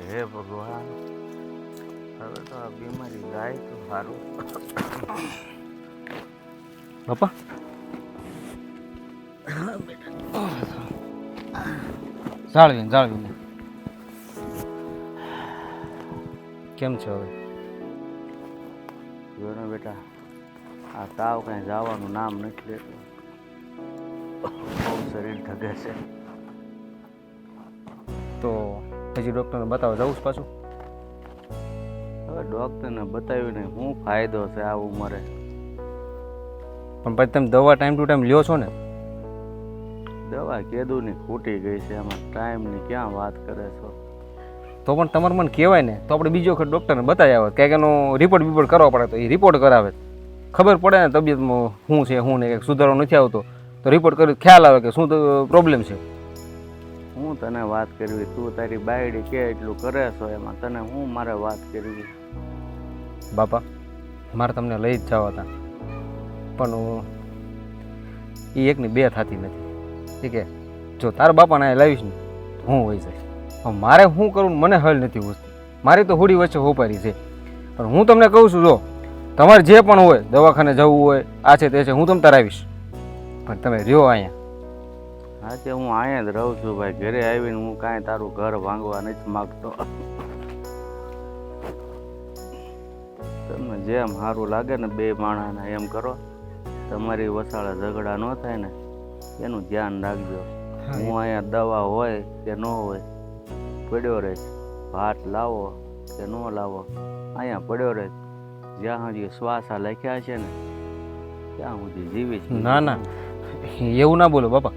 હે ભગવાન, હવે તો આ બીમારી જાય તો સારું. બાપા જાળવીને કેમ છે હવે? જો ને બેટા, આ તાવ કાંઈ જવાનું નામ નથી લેતું. બહુ શરીર ધગે છે. તો હજી ડૉક્ટરને બતાવવા જવું જ પાછું? હવે ડૉક્ટરને બતાવ્યું નહીં, શું ફાયદો છે આ ઉંમરે? પણ પછી તમે દવા ટાઈમ ટુ ટાઈમ લ્યો છો ને? દવા કેદુની ખૂટી ગઈ છે, એમાં ટાઈમની ક્યાં વાત કરે છો? તો પણ તમારે મને કહેવાય ને, તો આપણે બીજી વખત ડૉક્ટરને બતાવી આવે, કંઈક એનો રિપોર્ટ કરવા પડે, તો એ રિપોર્ટ કરાવે, ખબર પડે ને તબિયતમાં શું છે શું નહીં, કંઈક સુધારો નથી આવતો તો રિપોર્ટ કરી ખ્યાલ આવે કે શું પ્રોબ્લેમ છે. હું તને વાત કરવી, તું તારી બાયડી કે એટલું કરે છો, એમાં તને હું મારે વાત કરવી? બાપા મારે તમને લઈ જ જવા હતા, પણ એ એકની બે થતી નથી. ઠીક છે, જો તારા બાપાને અહીં લાવીશ ને હું હોઈ જઈશ. હવે મારે શું કરવું મને હલ નથી પૂછતી, મારી તો હોડી વચ્ચે હોપારી છે. પણ હું તમને કહું છું, જો તમારે જે પણ હોય, દવાખાને જવું હોય, આ છે તે છે, હું તમ તાર આવીશ, પણ તમે રહ્યો અહીંયા. હા તે હું અહીંયા જ રહું છું ભાઈ, ઘરે આવીને હું કાંઈ તારું ઘર ભાંગવા નથી માગતો. તમને જેમ સારું લાગે ને બે માણસને એમ કરો. તમારી વસાળે ઝઘડા ન થાય ને એનું ધ્યાન રાખજો. હું અહીંયા દવા હોય કે ન હોય પડ્યો રહે, ભાત લાવો કે ન લાવો અહીંયા પડ્યો રહે, જ્યાં સુધી શ્વાસા લખ્યા છે ને ત્યાં સુધી જીવીશ. ના ના એવું ના બોલો બાપા,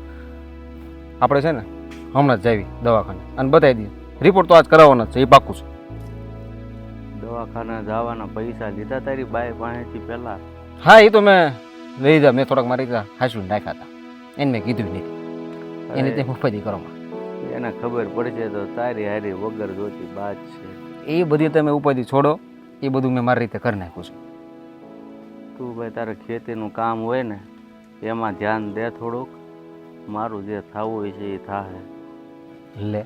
આપણે છે ને હમણાં જ જાવી દવાખાને અને બતાવી દઈએ, રિપોર્ટ તો આજ કરાવવાનો જ છે, એ પાક્કું છે. દવાખાને જવાના પૈસા લીધા તારી બાઈ પાસેથી પહેલા? હા એ તો મેં લઈ જા, મેં થોડાક મારી હાસું નાખ્યા હતા, એને મેં કીધું નહીં, એને તે મફતી કરવામાં એને ખબર પડશે તો તારી હારી વગર જોતી બાદ છે. એ બધી તમે ઉપાધિ છોડો, એ બધું મેં મારી રીતે કરી નાખ્યું છે. તું ભાઈ તારે ખેતીનું કામ હોય ને એમાં ધ્યાન દે થોડુંક, મારું જે થવું હોય છે એ થાય. લે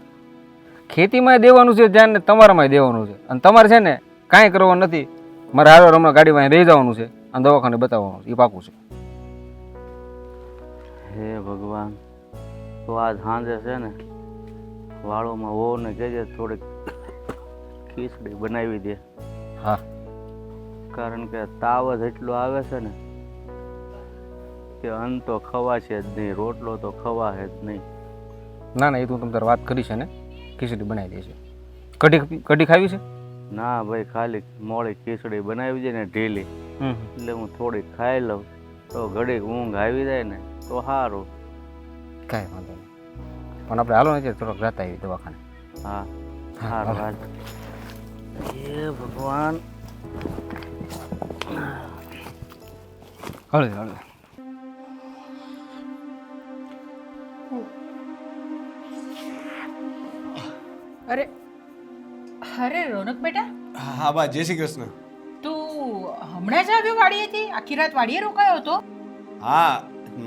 ખેતીમાં દેવાનું છે ધ્યાન ને તમારામાં દેવાનું છે, અને તમારે છે ને કાંઈ કરવાનું નથી, મારે હારો હમણાં ગાડીમાં રહી જવાનું છે અને દવાખાને બતાવવાનું એ પાકું છે. હે ભગવાન, તો આજ સાંજે છે ને વાળોમાં વહુ ને કહેજે થોડીક ખીચડી બનાવી દે. હા કારણ કે તાવ જ એટલો આવે છે ને કે અન્ન તો ખવાશે જ નહીં, રોટલો તો ખવાશે જ નહીં. ના ના એ તું તમે તારે વાત કરી છે ને, ખીચડી બનાવી દે છે. કઢી ખાવી છે? ના ભાઈ, ખાલી મોડી ખીચડી બનાવી દે ને ઢીલી, એટલે હું થોડી ખાઈ લઉં તો ઘડીક ઊંઘ આવી જાય ને તો સારું. કાંઈ વાંધો નહીં, પણ આપણે હાલો ને થોડોક રાત આવી દવાખાને. હા સારું વાત. હે ભગવાન, હળે હળે અરે અરે રોનક બેટા, હા બા, જય શ્રી કૃષ્ણ. તું હમણાં જ આવ્યો વાડીએથી? આખી રાત વાડીએ રોકાયો હતો? હા,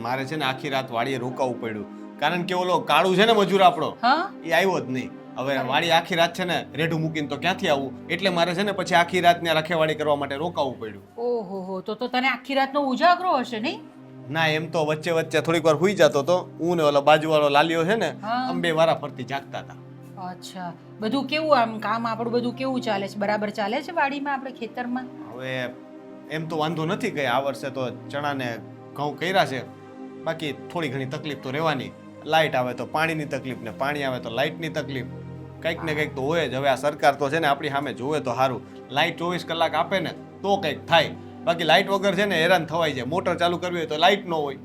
મારે છે ને આખી રાત વાડીએ રોકાવું પડ્યું, કારણ કે ઓલો કાળુ છે ને મજૂર આપણો, હા એ આવ્યો જ નહીં. હવે વાડી આખી રાત છે ને રેઢું મૂકીને તો ક્યાંથી આવું, એટલે મારે છે ને પછી આખી રાત ને રખેવાડી કરવા માટે રોકાવું પડ્યું. ઓહો હો, તો તને આખી રાતનો ઉજાગરો હશે નહીં? ના, એમ તો વચ્ચે વચ્ચે થોડીક વાર હુઈ જતો તો, હું ને ઓલો બાજુવાળો લાલિયો છે ને, હા. અંબે વારા ફરતી જાગતા હતા. અચ્છા, બધું કેવું આમ કામ આપણું બધું કેવું ચાલે છે? બરાબર ચાલે છે વાડીમાં, આપણે ખેતરમાં? હવે એમ તો વાંધો નથી કઈ, આ વર્ષે તો ચણા ને ઘઉં કર્યા છે, બાકી થોડી ઘણી તકલીફ તો રહેવાની. લાઇટ આવે તો પાણીની તકલીફ, ને પાણી આવે તો લાઇટની તકલીફ, કંઈક ને કંઈક તો હોય જ. હવે આ સરકાર તો છે ને આપણી સામે જોવે તો સારું, લાઇટ 24 કલાક આપે ને તો કંઈક થાય, બાકી લાઇટ વગર છે ને હેરાન થવાય છે. મોટર ચાલુ કરવી હોય તો લાઇટ ન હોય.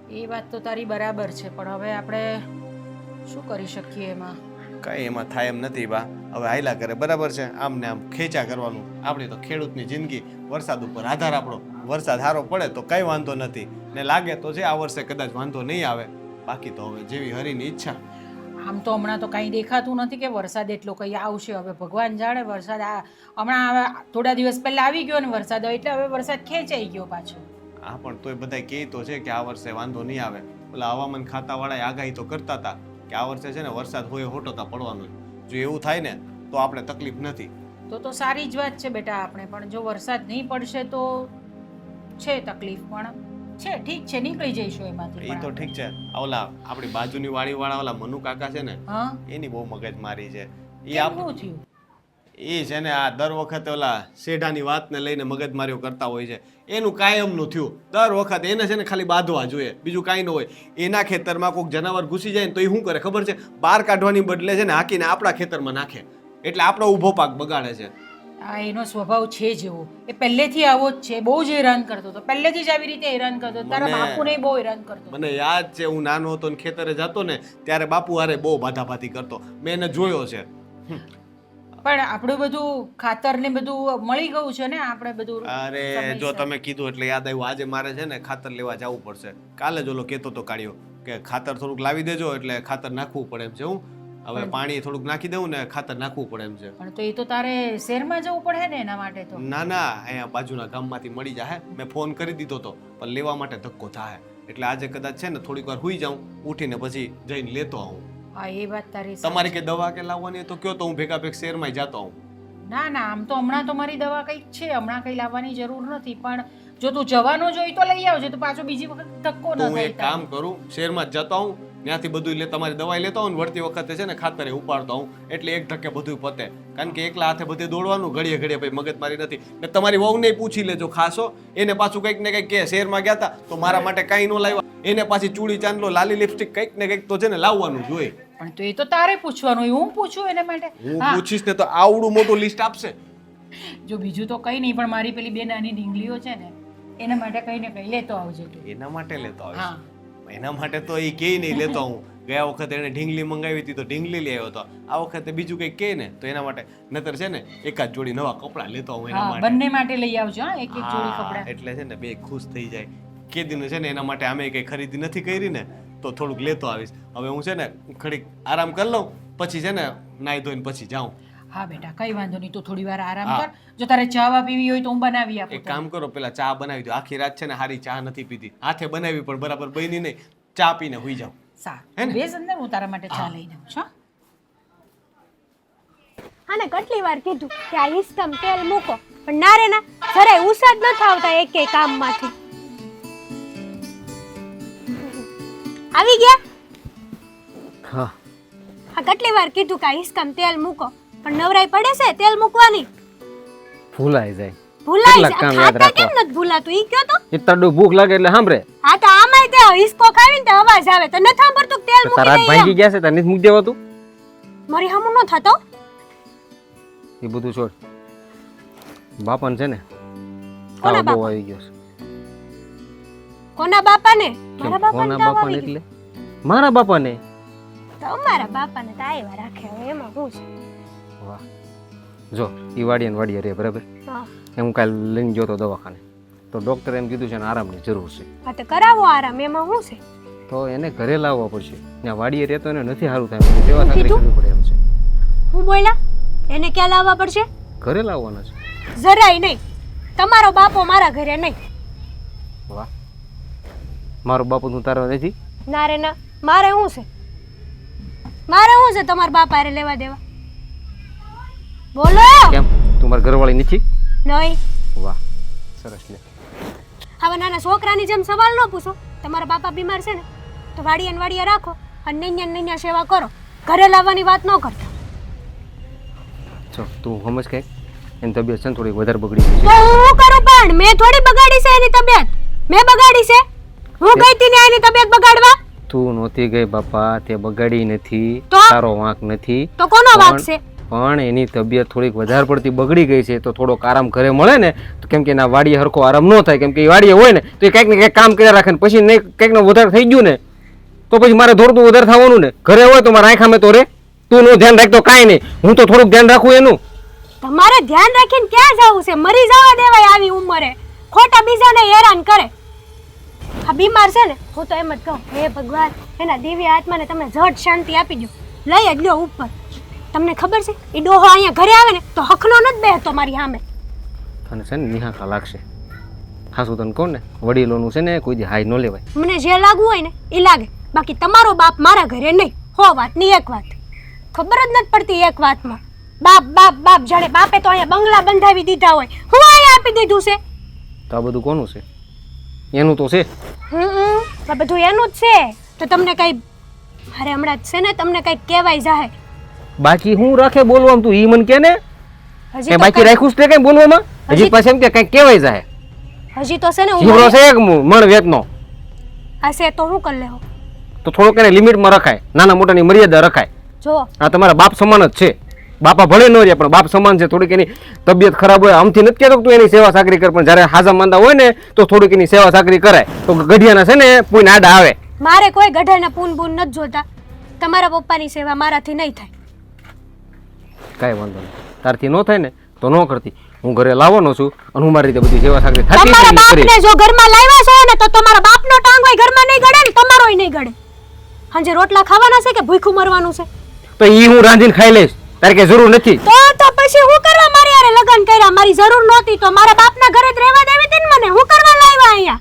એ વાત તો તારી બરાબર છે, પણ હવે આપણે શું કરી શકીએ એમાં? કઈ એમાં થાય એમ નથી બા, હવે હાયલા કરે બરાબર છે, આમ ને આમ ખેંચા કરવાનું. આપણી તો ખેડૂતની જિંદગી વરસાદ ઉપર આધાર આપણો, વરસાદ સારો પડે તો કઈ વાંધો નથી, ને લાગે તો છે આ વર્ષે કદાચ વાંધો નહીં આવે, બાકી તો હવે જેવી હરીની ઈચ્છા. આમ તો હમણાં તો કાંઈ દેખાતું નથી કે વરસાદ એટલો કંઈ આવશે. હવે ભગવાન જાણે, વરસાદ હમણાં હવે થોડા દિવસ પહેલા આવી ગયો ને વરસાદ, એટલે હવે વરસાદ ખેંચાઈ ગયો પાછો. હા, પણ તોય બધા કહે તો છે કે આ વર્ષે વાંધો નહીં આવે. ઓલા હવામાન ખાતાવાળાએ આગાહી તો કરતા હતા કે આ વર્ષે છે ને વરસાદ હોય 100% પડવાનો. જો એવું થાય ને તો તો આપણે તકલીફ નથી. તો સારી જ વાત છે બેટા. આપણે પણ જો વરસાદ નહીં પડશે તો છે તકલીફ, પણ છે ઠીક છે, નીકળી જઈશું એમાંથી. એ તો ઠીક છે. ઓલા આપણી બાજુની વાડીવાળા ઓલા મનુ કાકા છે ને, હા, એની બહુ મગજમારી છે. એ કેમ શું થયું? એ છે ને આ દર વખતે ઓલા શેઢાની વાતને લઈને મગજમારીઓ કરતા હોય છે. એનું કાયમનું થયું. દર વખતે એને છે ને ખાલી બાંધવા જોઈએ, બીજું કાંઈ ન હોય. એના ખેતરમાં કોઈક જનાવર ઘૂસી જાય ને તો એ શું કરે ખબર છે? બહાર કાઢવાની બદલે છે ને હાકીને આપણા ખેતરમાં નાખે, એટલે આપણો ઊભો પાક બગાડે છે. આ એનો સ્વભાવ છે જેવો. એ પહેલેથી આવો જ છે. બહુ જ હેરાન કરતો હતો, પહેલેથી જ આવી રીતે હેરાન કરતો હતો. તારા બાપુને બહુ હેરાન કરતો. મને યાદ છે, હું નાનો હતો ને ખેતરે જતો ને ત્યારે બાપુ હારે બહુ બાધાબાધી કરતો. મેં એને જોયો છે. પણ આપણું બધું ખાતર ને બધું મળી ગયું છે ને, આપણે બધું. અરે જો તમે કીધું એટલે યાદ આવ્યું, આજે મારે છે ને ખાતર લેવા જવું પડશે. કાલે જ ઓલો કહેતો તો કાઢ્યો કે ખાતર થોડુંક લાવી દેજો, એટલે ખાતર નાખવું પડે એમ છે. હું હવે પાણી થોડુંક નાખી દઉં ને ખાતર નાખવું પડે એમ છે. પણ તો એ તો તારે શહેરમાં જવું પડે ને એના માટે તો. ના ના, અહીંયા બાજુના ગામમાંથી મળી જાય. મેં ફોન કરી દીધો તો, પણ લેવા માટે ધક્કો થાય. એટલે આજે કદાચ છે ને થોડીક વાર હુઈ જાઉં, ઉઠીને પછી જઈને લેતો આવું. હા, એ વાત તારી. તમારી કે દવા કે લાવવાની તો કયો, તો હું ભેગા ભેગ શહેરમાં જતો આવું. ના ના, આમ તો હમણાં તો મારી દવા કંઈક છે, હમણાં કંઈ લાવવાની જરૂર નથી. પણ જો તું જવાનો જોઈ તો લઈ આવજે, તો પાછો બીજી વખત ધક્કો ન તો હું થાય. એક કામ કરું, શહેરમાં જ જતો આવું, ત્યાંથી બધું તમારી દવાઈ લેતો આવું ને વળતી વખતે છે ને ખાતરે ઉપાડતો આવું, એટલે એક ધક્કે બધું પતે. કારણ કે એકલા હાથે બધે દોડવાનું, ઘડીએ ઘડીએ ભાઈ મગજમારી નથી. ને તમારી વહુને પૂછી લેજો ખાસો, એને પાછું કંઈક ને કંઈક કે શહેરમાં ગયા હતા તો મારા માટે કાંઈ ન લાવ્યા, એને પાછી ચૂડી ચાંદલો લાલી લિપસ્ટિક કંઈક ને કંઈક તો છે ને લાવવાનું જોઈએ. પણ તો એ તો તારે પૂછવાનું હોય, હું પૂછું એના માટે? હું પૂછીશ ને તો આવડું મોટું લિસ્ટ આપશે. જો બીજું તો કંઈ નહીં, પણ મારી પેલી બે નાની ઢીંગલીઓ છે ને, એના માટે કંઈ ને કંઈ લેતો આવજે તું. એના માટે લેતો આવીશ. હા, એના માટે તો એ કે નહીં લેતો હું. ગયા વખતે એને ઢીંગલી મંગાવી હતી તો ઢીંગલી લઈ આવ્યો હતો. આ વખતે બીજું કંઈક કહે ને તો એના માટે નતર છે ને એકાદ જોડી નવા કપડાં લેતો હું એના હા, માટે. બંને માટે લઈ આવજો. હા, એક એક જોડી હા, કપડાં. એટલે છે ને બે ખુશ થઈ જાય. કેદીનું છે ને એના માટે અમે કઈ ખરીદી નથી કરી ને તો થોડુંક લેતો આવીશ. હવે હું છે ને ઘડીક આરામ કરી લઉં, પછી છે ને નાઈ ધોઈને પછી જાઉં. હા બેટા, કઈ વાંધો નહીં. તો થોડી વાર આરામ કર. જો તારે ચા પીવી હોય તો હું બનાવી આપું. એક કામ કરો, પેલા ચા બનાવી દો. આખી રાત છે ને હારી ચા નથી પીધી, હાથે બનાવી પણ બરાબર બની નહીં. ચા પીને હુઈ જાઉં. સારું, બેસ અંદર, હું તારા માટે ચા લઈને આવું છું. આને કેટલી વાર કીધું કે આ ઈસ્ટમ તેલ મૂકો, પણ ના રે ના, જરાય ઉસાદ ન આવતા એકે કામમાંથી. આવી ગયા? હા, આ કેટલી વાર કીધું કે આ ઈસ્ટમ તેલ મૂકો, પણ નવરાઈ પડે છે તેલ મૂકવાની? ભૂલાઈ જાય. ભૂલાઈ કેટલાક કામ જાય. યાદ ખાતા કેમ રાખવા. નથી ભૂલાતું ઈ કયો તો? એટલું ભૂખ લાગે એટલે સાંભળે. હા તો આમાંય તે હિસકો ખાવીને તે અવાજ આવે તો ન સાંભળતું કે તેલ તારા હાથ મૂકી ભાંગી દઈએ. ગયા છે તને જ મૂકી દેવાતું. મારી હમું ન થતો. એ બધું છોડ. બાપન છે ને કોના તાવ બહુ બાપા? આવી ગયો છે. કોના બાપાને? કેમ, મારા બાપાને કોના તાવ બાપાને આવી ગયો. એટલે મારા બાપાને. તમારા બાપાને તો આવ્યા રાખે, હવે એમાં શું છે? વાહ, જો ઈ વાડીએ રે બરાબર. હા, હું કાલ લઈને ગયો તો દવાખાને, તો ડોક્ટરે એમ કીધું છે ને આરામની જરૂર છે. હા તો કરાવો આરામ, એમાં શું છે? તો એને ઘરે લાવવા પડશે. ત્યાં વાડીએ રહેતો એને નથી સારું થાય, મને સેવા સાકરી કીધું? કરવી પડે એમ છે. હું બોલ્યા? એને ક્યાં લાવવા પડશે? ઘરે લાવવાના છે. જરાય નહીં. તમારો બાપો મારા ઘરે નહીં. વાહ, મારો બાપુ તું તારો નથી. ના રે ના, મારે શું છે? મારે શું છે તમારા બાપા હારે લેવા દેવા? બોલો. કેમ, તું મારા ઘરવાળી નથી? નહીં. વાહ, સરસ લે. હવે નાના છોકરાની જેમ સવાલ ન પૂછો. તમારા બાપા બીમાર છે ને તો વાડીએ ને વાડીએ રાખો અને નૈયા ને નૈયા સેવા કરો. ઘરે લાવવાની વાત ન કરતા. જો તું સમજ કે એની તબિયત છે ને થોડી વધારે બગડી ગઈ તો છે. હું કરું? પણ મેં થોડી બગાડી છે એની તબિયત. મેં બગાડી છે? હું ગઈ હતી ને એની તબિયત બગાડવા? તું નહોતી ગઈ બાપા, તે બગાડી નથી, તો? તારો વાંક નથી. તો કોનો વાંક છે? પણ એની તબિયત થોડીક વધારે પડતી બગડી ગઈ છે, તો થોડોક આરામ ઘરે મળે ને તો, કેમ કે એના વાડીએ હરખો આરામ ન થાય, કેમ કે એ વાડીએ હોય ને તો એ કંઈક ને કંઈક કામ કર્યા રાખે ને પછી નહીં કંઈક ને વધારે થઈ ગયું ને તો પછી મારે દોડતું વધારે થવાનું ને. ઘરે હોય તો મારા આંખામે તો રે. તું નું ધ્યાન રાખતો કાંઈ નહીં, હું તો થોડુંક ધ્યાન રાખું એનું. તમારે ધ્યાન રાખીને ક્યાં જવું છે? મરી જવા દેવાય આવી ઉંમરે. ખોટા બીજાને હેરાન કરે. આ બીમાર છે ને, હું તો એમ જ કહું, હે ભગવાન, એના દિવ્ય આત્માને તમે ઝટ શાંતિ આપી દો. લઈ જ લ્યો ઉપર. તમને ખબર છે એ ડોહો અહીંયા ઘરે આવે ને તો હખનો નથી બેહતો મારી સામે. તને છે ને નિહાખા લાગશે. હાસું તને કહું ને, વડીલોનું છે ને કોઈ દી હાઈ ન લેવાય. મને જે લાગવું હોય ને એ લાગે, બાકી તમારો બાપ મારા ઘરે નહીં. હો વાતની એક વાત. ખબર જ નથી પડતી એક વાતમાં. બાપ બાપ બાપ જાણે બાપે તો અહીંયા બંગલા બંધાવી દીધા હોય. હું અહીંયા આપી દીધું છે. તો આ બધું કોનું છે? એનું તો છે. આ બધું એનું જ છે. તો તમને કઈ અરે હમણાં જ છે ને તમને કઈ કહેવાય જાહે. બાકી હું રાખે બોલવામાં તું ઈ મન કે ને હજી કે તો બાકી રાખ્યું છે કઈ બોલવામાં? હજી પાછું એમ કે કઈ કહેવાય જાય. હજી તો છે ને જીવડો છે એક મણ વેતનો, આ છે તો હું કરી લેવો. તો થોડોક એને લિમિટમાં રખાય, નાના મોટાની મર્યાદા રખાય. જો આ તમારા બાપ સમાન જ છે. બાપા ભલે ન રહે પણ બાપ સમાન છે. થોડીક એની તબિયત ખરાબ હોય આમથી નથી કહેતો કે તું એની સેવા સાકરી કર, પણ જ્યારે હાજા માંદા હોય ને તો થોડીક એની સેવા સાકરી કરાય. તો ગઢિયાના છે ને પૂઈને આડા આવે. મારે કોઈ ગઢાના પૂન બૂન નથી જોતા. તમારા પપ્પાની સેવા મારાથી નહીં થાય. કાંઈ વાંધો નહીં, તારથી ન થાય ને તો ન કરતી. હું ઘરે લાવવાનો છું અને હું મારી રીતે બધી સેવા સાકરી થતી તમારા હોય એ કરી. બાપને જો ઘરમાં લાવ્યા છો ને તો તમારા બાપનો ટાંગ હોય ઘરમાં નહીં ગળે ને તમારોય નહીં ગળે. હાંજે રોટલા ખાવાના છે કે ભૂખ્યું મરવાનું છે? તો ઈ હું રાંધીને ખાઈ લઈશ, તારે કઈ જરૂર નથી. તો પછી હું કરવા મારી હારે લગ્ન કર્યા? મારી જરૂર નહોતી તો મારા બાપના ઘરે જ રહેવા દેવી હતી ને મને. હું કરવા લાવ્યા અહીંયા?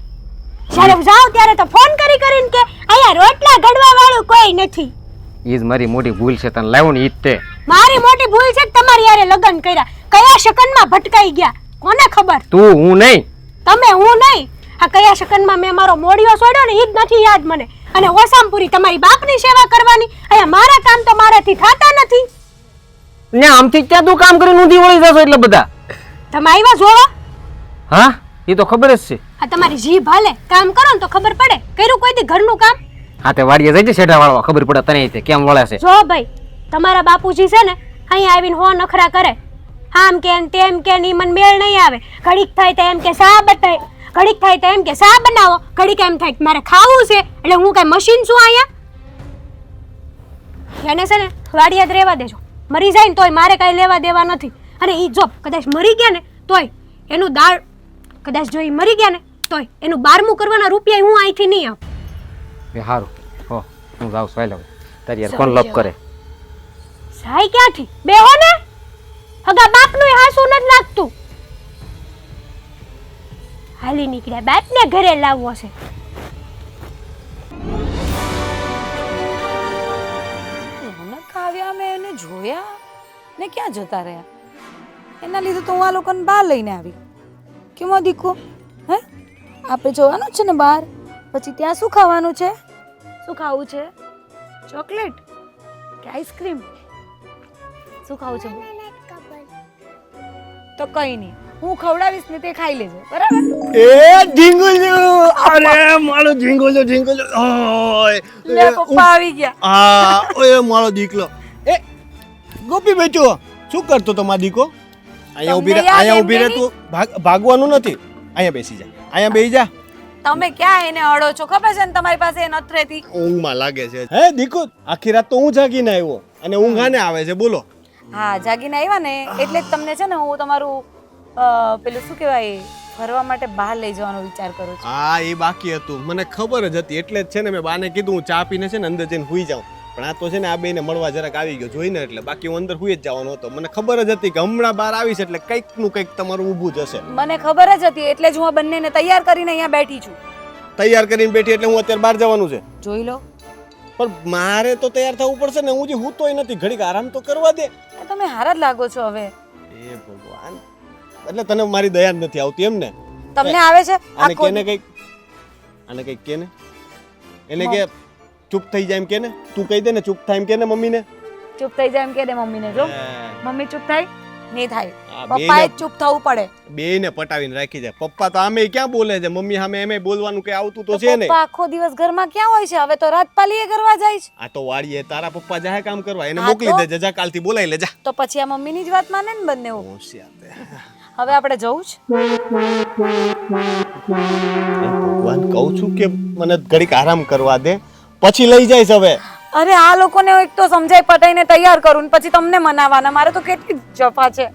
જ્યારે જાવ ત્યારે તો ફોન કરીને કે અહીંયા રોટલા ઘડવા વાળું કોઈ નથી. ઈ જ મારી મોટી ભૂલ છે, તને લાવ્યો ને ઈ જ તે. મારી મોટી ભૂલ છે કે તમારી હારે લગ્ન કર્યા. કયા શકનમાં ભટકાઈ ગયા કોને ખબર? તું, હું નહીં. તમે, હું નહીં. આ કયા શકનમાં મેં મારો મોડિયો છોડ્યો ને ઈ જ નથી યાદ મને. અને ઓસામપુરી તમારી બાપની સેવા કરવાની. અહીંયા મારા કામ તો મારાથી થતા નથી. ને આમથી ક્યાં તું કામ કરીને ઊંધી વળી જશો એટલે બધા? તમે આવ્યા જોવા? હા, એ તો ખબર જ છે. આ તમારી જીભ હાલે કામ કરો ને તો ખબર પડે. કર્યું કોઈ દી ઘરનું કામ? હા, તે વાડીએ જઈ છે શેઠા વાળવા, ખબર પડે તને તે કેમ વળે છે. જો ભાઈ, તમારા બાપુજી છે ને અહીંયા આવીને હો નખરા કરે. આમ કે ને તેમ કે ની મન મેળ નહીં આવે. ઘડીક થાય તો એમ કે સા બતાય, ઘડીક થાય તો એમ કે સા બનાવો, ઘડીક એમ થાય કે મારે ખાવું છે. એટલે હું કઈ મશીન છું અહીંયા? એને છે ને વાડિયા જ રહેવા દેજો. મરી જાય ને તોય મારે કાંઈ લેવા દેવા નથી. અને ઈ જો કદાચ મરી ગયા ને તોય એનું દાળ, કદાચ જો ઈ મરી ગયા ને તોય એનું 12મું કરવાના રૂપિયા હું અહીંથી નહીં આપું. એ હારું, હો હું જાઉં છું. હાલ હવે તારી યાર કોણ લપ કરે? સાઈ ક્યાંથી? બેહો ને. હગા બાપનું હાસું નથી લાગતું. હાલી નીકળ્યા, બાપને ઘરે લાવવો છે. આવ્યા મેં એને જોયા ને ક્યાં જતા રહ્યા. એના લીધે તો હું આ લોકોને બહાર લઈને આવી. કેમ દીકુ? હે, આપણે જવાનું છે ને બહાર, પછી ત્યાં શું ખાવાનું છે? શું ખાવું છે? ચોકલેટ કે આઈસ્ક્રીમ? શું ખાવું છે? તો કઈ નહીં, હું ખવડાવીશ ને તે ખાઈ લેજે, બરાબર? એ ઢીંગુલ્યું, અરે મારો ઢીંગુલ્યું ઓય લે પપ્પા આવી ગયા. હા, ઓય મારો દીકલો. એ ગોપી બેટો, શું કરતો તો મારો દીકો? અહીંયા ઊભી રહે, અહીંયા ઊભી રહે. તું ભાગવાનું નથી. અહીંયા બેસી જા, અહીંયા બેસી જા. તમે ક્યાં એને અડો છો? ખબર છે ને તમારી પાસે એ નથી રહેતી. ઊંઘમાં લાગે છે. હે દીકો, આખી રાત તો હું જાગીને આવ્યો અને ઊંઘ આને આવે છે. બોલો. હા, જાગીને આવ્યા ને એટલે જ તમને છે ને હું તમારું પેલું શું કહેવાય ફરવા માટે બહાર લઈ જવાનો વિચાર કરું છું. હા, એ બાકી હતું, મને ખબર જ હતી. એટલે જ છે ને મેં બાને કીધું હું ચા પીને છે ને અંદર જઈને હુઈ જાઉં. પણ આ તો છે ને આ બેને મળવા જરાક આવી ગયો જોઈને, એટલે બાકી હું અંદર હુઈ જ જવાનો હતો. મને ખબર જ હતી કે હમણાં બહાર આવીશ એટલે કંઈક નું કંઈક તમારું ઊભું જ હશે. મને ખબર જ હતી, એટલે જ હું આ બંનેને તૈયાર કરીને અહીંયા બેઠી છું. તૈયાર કરીને બેઠી એટલે હું અત્યારે બહાર જવાનું છે. જોઈ લો. પણ મારે તો તૈયાર થવું પડશે ને. હું જે હૂતોય નથી, ઘડીક આરામ તો કરવા દે. તમે હારા જ લાગો છો હવે. એ ભગવાન, એટલે તને મારી દયા જ નથી આવતી એમ ને? તમને આવે છે? આને કેને કંઈક, આને કંઈક કેને, એને કે ચૂપ થઈ જાય એમ કેને. તું કહી દે ને ચૂપ થાય એમ કેને મમ્મીને. ચૂપ થઈ જાય એમ કે દે મમ્મીને. જો મમ્મી ચૂપ થાય નહીં થાય, આ પપ્પાએ જ ચૂપ થવું પડે. બેયને પટાવીને રાખી જાય. પપ્પા તો આમે ક્યાં બોલે છે, મમ્મી સામે એમે બોલવાનું કઈ આવતું તો છે નહીં. પપ્પા આખો દિવસ ઘરમાં ક્યાં હોય છે? હવે તો રાજપાલીએ કરવા જાય છે. આ તો વાડીએ તારા પપ્પા જાય કામ કરવા, એને મોકલી દે. જા કાલથી બોલાવી લે જા. તો પછી આ મમ્મીની જ વાત માને ને બંને. હોશિયાર તે. હવે આપણે જવું જ. ભગવાન કહું છું કે મને ઘડીક આરામ કરવા દે, પછી લઈ જઈશ હવે. અરે આ લોકોને એક તો સમજાય પટાઈને તૈયાર કરું ને પછી તમને મનાવાના. મારે તો કેટલી જફા છે.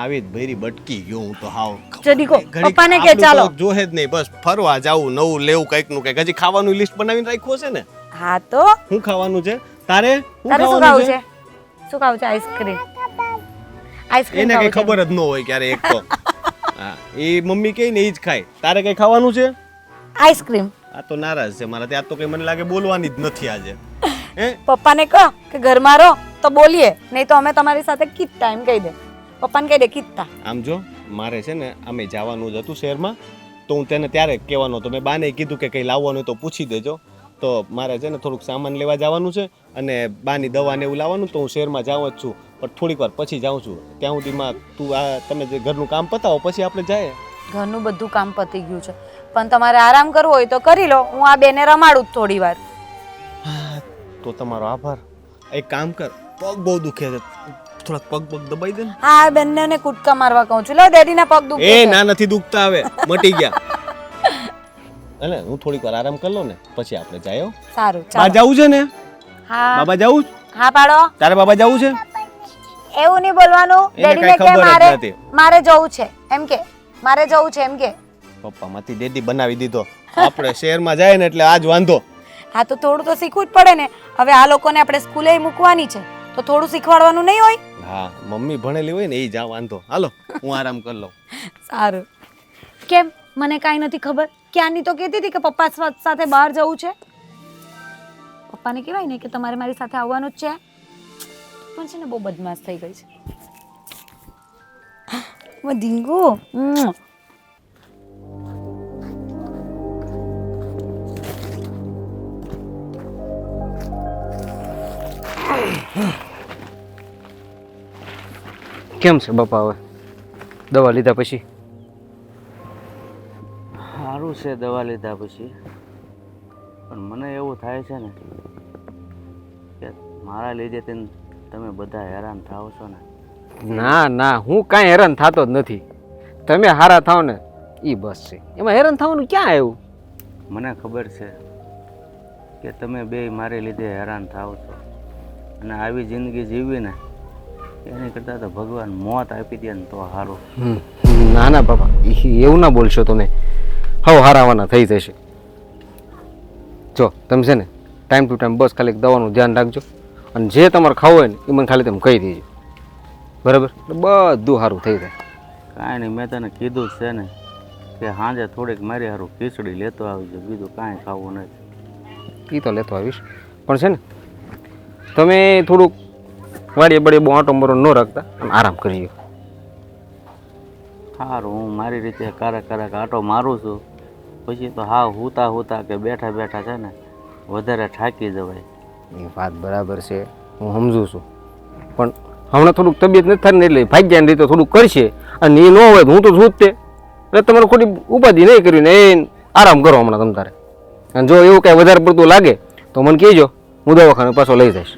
આવી જ ભૈરી બટકી ગયો હું તો. હાવ જડીકો ઘડીક પપ્પાને કે આપણું ચાલો. તો જોહે જ નહીં, બસ ફરવા જાવું, નવું લેવું, કંઈક નું કંઈક. હજી ખાવાનું લિસ્ટ બનાવીને રાખ્યું છે ને? હા તો શું ખાવાનું છે તારે? તારે શું ખાવું છે? શું ખાવું છે? આઈસ્ક્રીમ. આઈસ્ક્રીમ એને કઈ ખબર જ ન હોય ક્યારે એક તો. હા, એ મમ્મી કહે ને એ જ ખાય. તારે કઈ ખાવાનું છે? આઈસ્ક્રીમ. આ તો નારાજ છે મારા. ત્યાં તો કઈ મને લાગે બોલવાની જ નથી આજે. હે પપ્પાને કહો કે ઘરમાં રહો તો બોલીએ, નહીં તો અમે તમારી સાથે કીધતા એમ કહી દે. પપ્પાને કહી દે કીધતા. આમ જો મારે છે ને અમે જવાનું જ હતું શહેરમાં, તો હું તેને ત્યારે કહેવાનો હતો. મેં બાને કીધું કે કંઈ લાવવાનું હોય તો પૂછી દેજો. તો મારે છે ને થોડુંક સામાન લેવા જવાનું છે અને બાની દવા ને એવું લાવવાનું, તો હું શહેરમાં જાઉં જ છું, પણ થોડીક વાર પછી જાઉં છું. ત્યાં સુધીમાં તું આ તમે જે ઘરનું કામ પતાવો પછી આપણે જઈએ. ઘરનું બધું કામ પતી ગયું છે, પણ તમારે આરામ કરવો હોય તો કરી લો. હું આ બેને રમાડું થોડી વાર. તો તમારો આભાર. એક કામ કર, પગ બહુ દુખે છે, થોડાક પગ દબાઈ દે ને. હા, બંનેને કૂદકા મારવા કહું છું. લો ડેડીના પગ દુખે એ છે. ના નથી દુખતા, હવે મટી ગયા. એટલે હું થોડીક વાર આરામ કરી લઉં ને પછી આપણે જાય. સારું, બા ચાલો. જવું છે ને? હા બાબા જવું? હા પાડો. તારે બાબા જવું છે? એવું નહીં બોલવાનું. એને ડેડીને કાંઈ કે ખબર જ મારે નથી. મારે જવું છે એમ કે, મારે જવું છે એમ કે. પપ્પા માંથી ડેડી બનાવી દીધો. આપણે શહેરમાં જાય ને એટલે આજ વાંધો. હા તો થોડું તો શીખવું જ પડે ને. હવે આ લોકોને આપણે સ્કૂલે મૂકવાની છે તો થોડું શીખવાડવાનું નહીં હોય? હા, મમ્મી ભણેલી હોય ને એ જા વાંધો. હાલો હું આરામ કરી લઉં. સારું. કેમ મને કાંઈ નથી ખબર? ક્યાંની તો કહેતી હતી કે પપ્પા સાથે બહાર જવું છે. પપ્પાને કહેવાય ને કે તમારે મારી સાથે આવવાનું જ છે. પણ છે ને બહુ બદમાશ થઈ ગઈ છે. ધીંગુ કેમ છે બાપા હવે દવા લીધા પછી? સારું છે દવા લીધા પછી, પણ મને એવું થાય છે ને કે મારા લીધે તમે બધા હેરાન થાવ છો ને. ના ના, હું કાંઈ હેરાન થતો જ નથી. તમે હારા થાવ ને એ બસ છે, એમાં હેરાન થવાનું ક્યાં આવ્યું? મને ખબર છે કે તમે બે મારી લીધે હેરાન થાવ છો, અને આવી જિંદગી જીવી ને એની કરતાં તો ભગવાન મોત આપી દે ને તો સારું. ના ના બાપા, એવું ના બોલશો તમે. હવે હારાવાના થઈ જશે. જો તમે છે ને ટાઈમ ટુ ટાઈમ બસ ખાલી દવાનું ધ્યાન રાખજો, અને જે તમારે ખાવું હોય ને એ મને ખાલી તમે કહી દેજો, બરાબર? બધું સારું થઈ જાય. કાંઈ નહીં, મેં તને કીધું જ છે ને કે સાંજે થોડીક મારી સારું ખીચડી લેતો આવજો, બીજું કાંઈ ખાવું નથી. એ તો લેતો આવીશ, પણ છે ને તમે થોડુંક વાડીએ બળીએ બહુ આંટો મરો ન રાખતા અને આરામ કરીએ. સારું, હું મારી રીતે ક્યારેક આંટો મારું છું, પછી તો હા હુતા કે બેઠા બેઠા છે ને વધારે થાકી જવાય. એ વાત બરાબર છે, હું સમજુ છું, પણ હમણાં થોડુંક તબિયત નથી થાય ને એટલે ભાગ્યાની રીતે થોડુંક કરશે, અને એ ન હોય તો હું તો છું જ તે. એટલે તમારે ખોટી ઉપાધિ નહીં કર્યું ને એ આરામ કરો હમણાં તમ તારે. અને જો એવું કાંઈ વધારે પડતું લાગે તો મને કહેજો, હું દવાખાને પાછો લઈ જઈશ.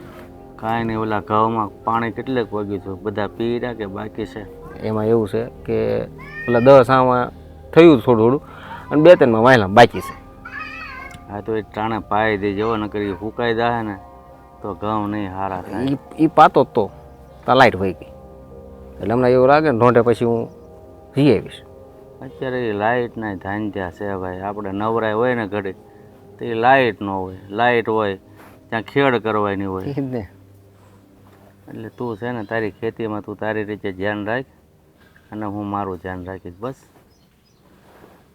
કાંઈ નહીં, ઓલા ઘઉંમાં પાણી કેટલેક વાગ્યું છે, બધા પી રહ્યા કે બાકી છે? એમાં એવું છે કે પેલા 10 આમાં થયું થોડું અને 2-3માં વાયલા બાકી છે. હા તો એ ટાણે પાઈ દે જેવો ન કરી ફૂંકાઈ જાય ને તો ઘઉં નહીં સારા થાય. એ પાતો જ તો ત્યાં લાઇટ વહી ગઈ એટલે હમણાં એવું લાગે ને રોંઢે પછી હું જઈ આવીશ. અત્યારે એ લાઇટના ધાંધ્યા છે ભાઈ, આપણે નવરાય હોય ને ઘડી તો એ લાઇટ ન હોય, લાઇટ હોય ત્યાં ખેડ કરવાની હોય. એ જ ને. એટલે તું છે ને તારી ખેતીમાં તું તારી રીતે ધ્યાન રાખ અને હું મારું ધ્યાન રાખીશ બસ.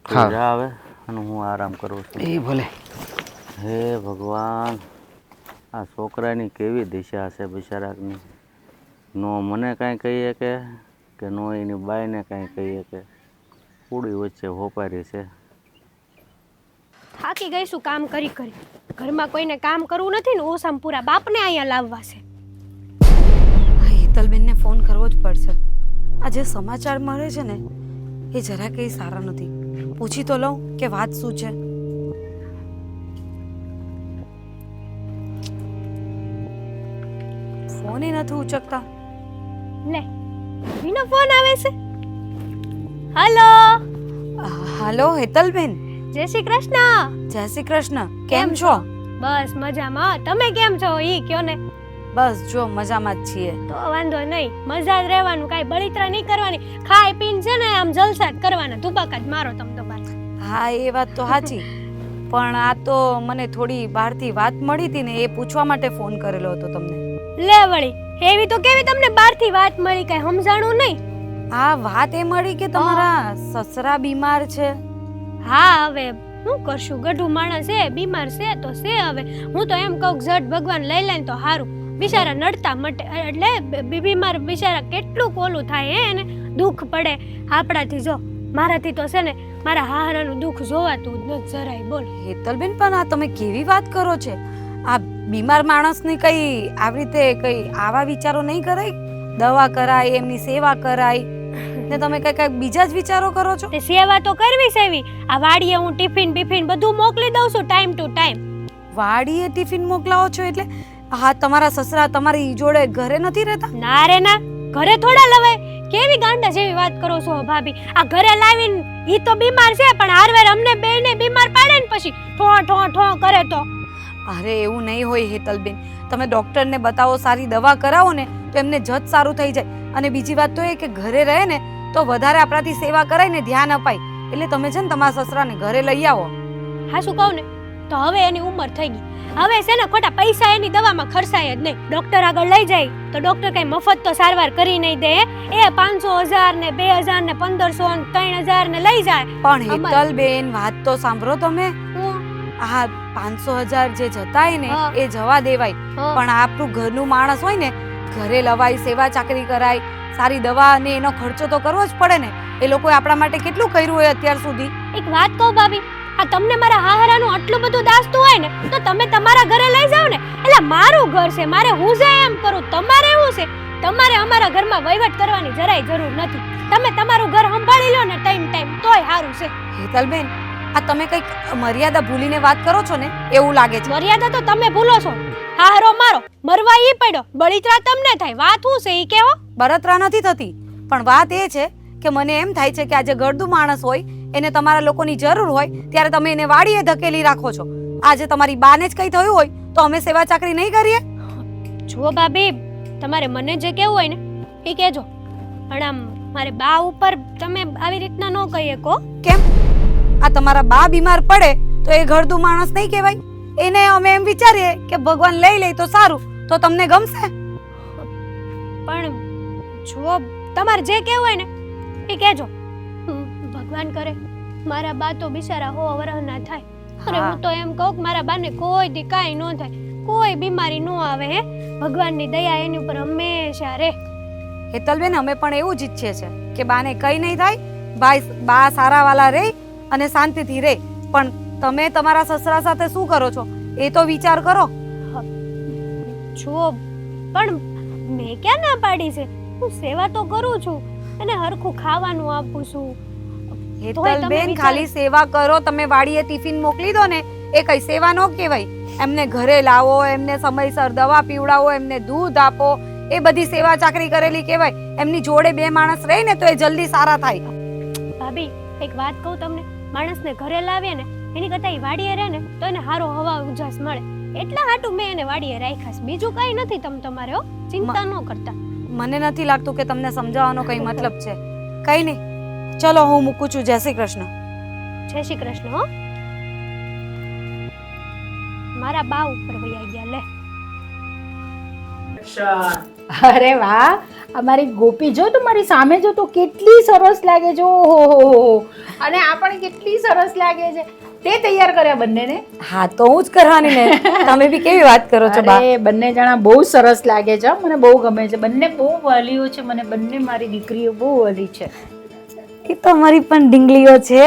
હા. જા આવે અને હું આરામ કરું છું. એ ભલે. હે ભગવાન, આ છોકરાની કેવી દિશા છે બિચારાની. નો મને કાંઈ કહીએ કે નો એની બાઈને કાંઈ કહીએ કે પૂડી વચ્ચે હોપારી છે. થાકી ગઈ શું કામ કરી કરી. ઘરમાં કોઈને કામ કરવું નથી ને ઓસામ પૂરા બાપને અહીંયા લાવવા છે. હેતલબેનને ફોન કરવો જ પડશે. આ જે સમાચાર મળે છે ને એ જરા કંઈ સારા નથી. પૂછી તો લઉં કે વાત શું છે. ફોન નથી ઉચકતા. લે વિનો ફોન આવે છે. હલો, હાલો હેતલબેન. જય શ્રી કૃષ્ણ. જય શ્રી કૃષ્ણ. કેમ છો? બસ મજામાં. તમે કેમ છો ઈ કયો ને. બસ જો મજામાં જ છીએ. તો વાંધો નહીં, મજા જ રહેવાનું, કાંઈ બળિતરા નહીં કરવાની, ખાઈ પીને છે ને આમ જલસા જ કરવાના, તુબાકા જ મારો તમ તો બાર. હા એ વાત તો સાચી, પણ આ તો મને થોડી બહારથી વાત મળી હતી ને એ પૂછવા માટે ફોન કરેલો હતો તમને. લે વળી, એવી તો કેવી તમને બહારથી વાત મળી, કાંઈ સમજાણું નહીં? આ વાત એ મળી કે તમારા સસરા બીમાર છે. હા હવે શું કરશું, ગઢું માણસ છે, બીમાર છે તો છે. હવે હું તો એમ કહું ઝટ ભગવાન લઈ લે તો સારું. બિચારા નડતા મટે એટલે બીમાર બિચારા કેટલું કોલું થાય હે એને દુઃખ પડે આપણાથી. જો મારાથી તો છે ને મારા હાહરાનું દુઃખ જોવાતું જ નથી જરાય. બોલ હેતલબેન, પણ આ તમે કેવી વાત કરો છો? આ બીમાર માણસની કઈ આવી રીતે કઈ આવા વિચારો નહીં કરાય? દવા કરાય, એમની સેવા કરાય ને તમે કઈ બીજા જ વિચારો કરો છો? તે સેવા તો કરવી છે એવી. આ વાડીએ હું ટિફિન બિફિન બધું મોકલી દઉં છું ટાઈમ ટુ ટાઈમ. વાડીએ ટિફિન મોકલાવો છો એટલે હા, તમારા સસરા તમારી જોડે ઘરે નથી રહેતા? ના રે ના, ઘરે થોડા લવાય. કેવી ગાંડા જેવી વાત કરો છો ભાભી. આ ઘરે લાવીને ઈ તો બીમાર છે પણ હારવાર અમને બેને બીમાર પાડે ને પછી ઠો ઠો ઠો કરે તો. અરે એવું નહીં હોય હેતલબેન, તમે ડોક્ટરને બતાવો, સારી દવા કરાવો ને તો એમને જત સારું થઈ જાય. અને બીજી વાત તો એ કે ઘરે રહે ને તો વધારે આપણાથી સેવા કરાય ને ધ્યાન અપાય. એટલે તમે છે ને તમારા સસરાને ઘરે લઈ આવો. હા શું કહું ને, તો હવે એની ઉંમર થઈ ગઈ. હવે છે ને ખોટા પૈસા એની દવામાં ખર્ચાય જ નહીં. ડોક્ટર આગળ લઈ જાય તો ડોક્ટર કઈ મફત તો સારવાર કરી નહીં દે. એ 500,000 ને 2,000 ને 1,500 ને 3,000 ને લઈ જાય. પણ હેતલબેન, વાત તો સાંભળો તમે. હા, 500,000 જે જતાય ને હા. એ જવા દેવાય, હા. પણ આપણું ઘરનું માણસ હોય ને ઘરે લવાય, સેવા ચાકરી કરાય, સારી દવા અને એનો ખર્ચો તો કરવો જ પડે ને. એ લોકોએ આપણા માટે કેટલું કર્યું હોય અત્યાર સુધી. એક વાત કહું ભાભી, આ તમને મારા હાહરાનું આટલું બધું દાસતું હોય ને તો તમે તમારા ઘરે લઈ જાઓ ને. એટલે મારું ઘર છે, મારે હું જે એમ કરું. તમારે એવું છે, તમારે અમારા ઘરમાં વહીવટ કરવાની જરાય જરૂર નથી. તમે તમારું ઘર સંભાળી લો ને ટાઈમ તોય સારું છે. હેતલબેન, આ તમે કઈક મર્યાદા ભૂલીને વાત કરો છો ને એવું લાગે છે. મર્યાદા તો તમે ભૂલો છો. હાહરો મારો મરવા ઈ પડ્યો, બળિતરા તમને થાય. વાત શું છે ઈ કેવો? બળતરા નથી થતી, પણ વાત એ છે કે મને એમ થાય છે કે આજે ગરદુ માણસ હોય એને તમારા લોકોની જરૂર હોય ત્યારે તમે એને વાડીએ ધકેલી રાખો છો. આજે તમારી બાને જ કઈ થયું હોય તો અમે સેવા ચાકરી નહીં કરીએ? જુઓ ભાભી, તમારે મને જે કહેવું હોય ને એ કહેજો, પણ આમ મારે બા ઉપર તમે આવી રીતના ન કહી શકો. કેમ? આ તમારા બા બીમાર પડે તો એ ગરદુ માણસ નહીં કહેવાય? એને અમે એમ વિચારીએ કે ભગવાન લઈ લે તો સારું, તો તમને ગમશે? પણ જુઓ, તમારે જે કહેવું હોય ને એ કહેજો. ભગવાન કરે મારા બા તો બિચારા 100 વર્ષના થાય. અને હું તો એમ કહું કે મારા બાને કોઈ દી કાંઈ ન થાય, કોઈ બીમારી ન આવે. હે ભગવાનની દયા એની ઉપર હંમેશા રહે. હેતલબેન, અમે પણ એવું જ ઈચ્છીએ છે કે બાને કઈ નહીં થાય, બા સારા વાલા રહે અને શાંતિથી રહે. પણ તમે તમારા સસરા સાથે શું કરો છો એ તો વિચાર કરો. જુઓ, પણ મેં ક્યાં ના પાડી છે? હું સેવા તો કરું છું અને હરખું ખાવાનું આપું છું. હેતલબેન, ખાલી સેવા કરો. તમે વાડીએ ટિફિન મોકલી દો ને એ કઈ સેવા ન કહેવાય. એમને ઘરે લાવો, એમને સમયસર દવા પીવડાવો, એમને દૂધ આપો, એ બધી સેવા ચાકરી કરેલી કહેવાય. એમની જોડે 2 માણસ રહે ને તો એ જલ્દી સારા થાય. ભાભી, એક વાત કહું તમને, માણસને ઘરે લાવીએ ને એની કરતાં ઈ વાડીએ રહે ને તો એને સારો હવા ઉજાસ મળે. એટલા હાટું મેં એને વાડીએ રાખ્યા છે. બીજું કઈ નથી. તમારે ચિંતા ન કરતા. મને નથી લાગતું કે તમને સમજાવવાનો કઈ મતલબ છે. કઈ નહીં, ચલો હું મૂકું છું. જય શ્રી કૃષ્ણ. જય શ્રી કૃષ્ણ. હો, મારા બા ઉપર વયા ગયા. લે, અરે વાહ, અમારી ગોપી જો તું મારી સામે જો તો કેટલી સરસ લાગે છે. ઓહો, અને આ પણ કેટલી સરસ લાગે છે. તે તૈયાર કર્યા બંનેને? હા, તો હું જ કરવાની ને. તમે બી કેવી વાત કરો છો બા? અરે બંને જણા બહુ સરસ લાગે છે. મને બહુ ગમે છે. બંને બહુ વાલીઓ છે. મને બંને મારી દીકરીઓ બહુ વાલી છે. એ તો અમારી પણ ડીંગલીઓ છે.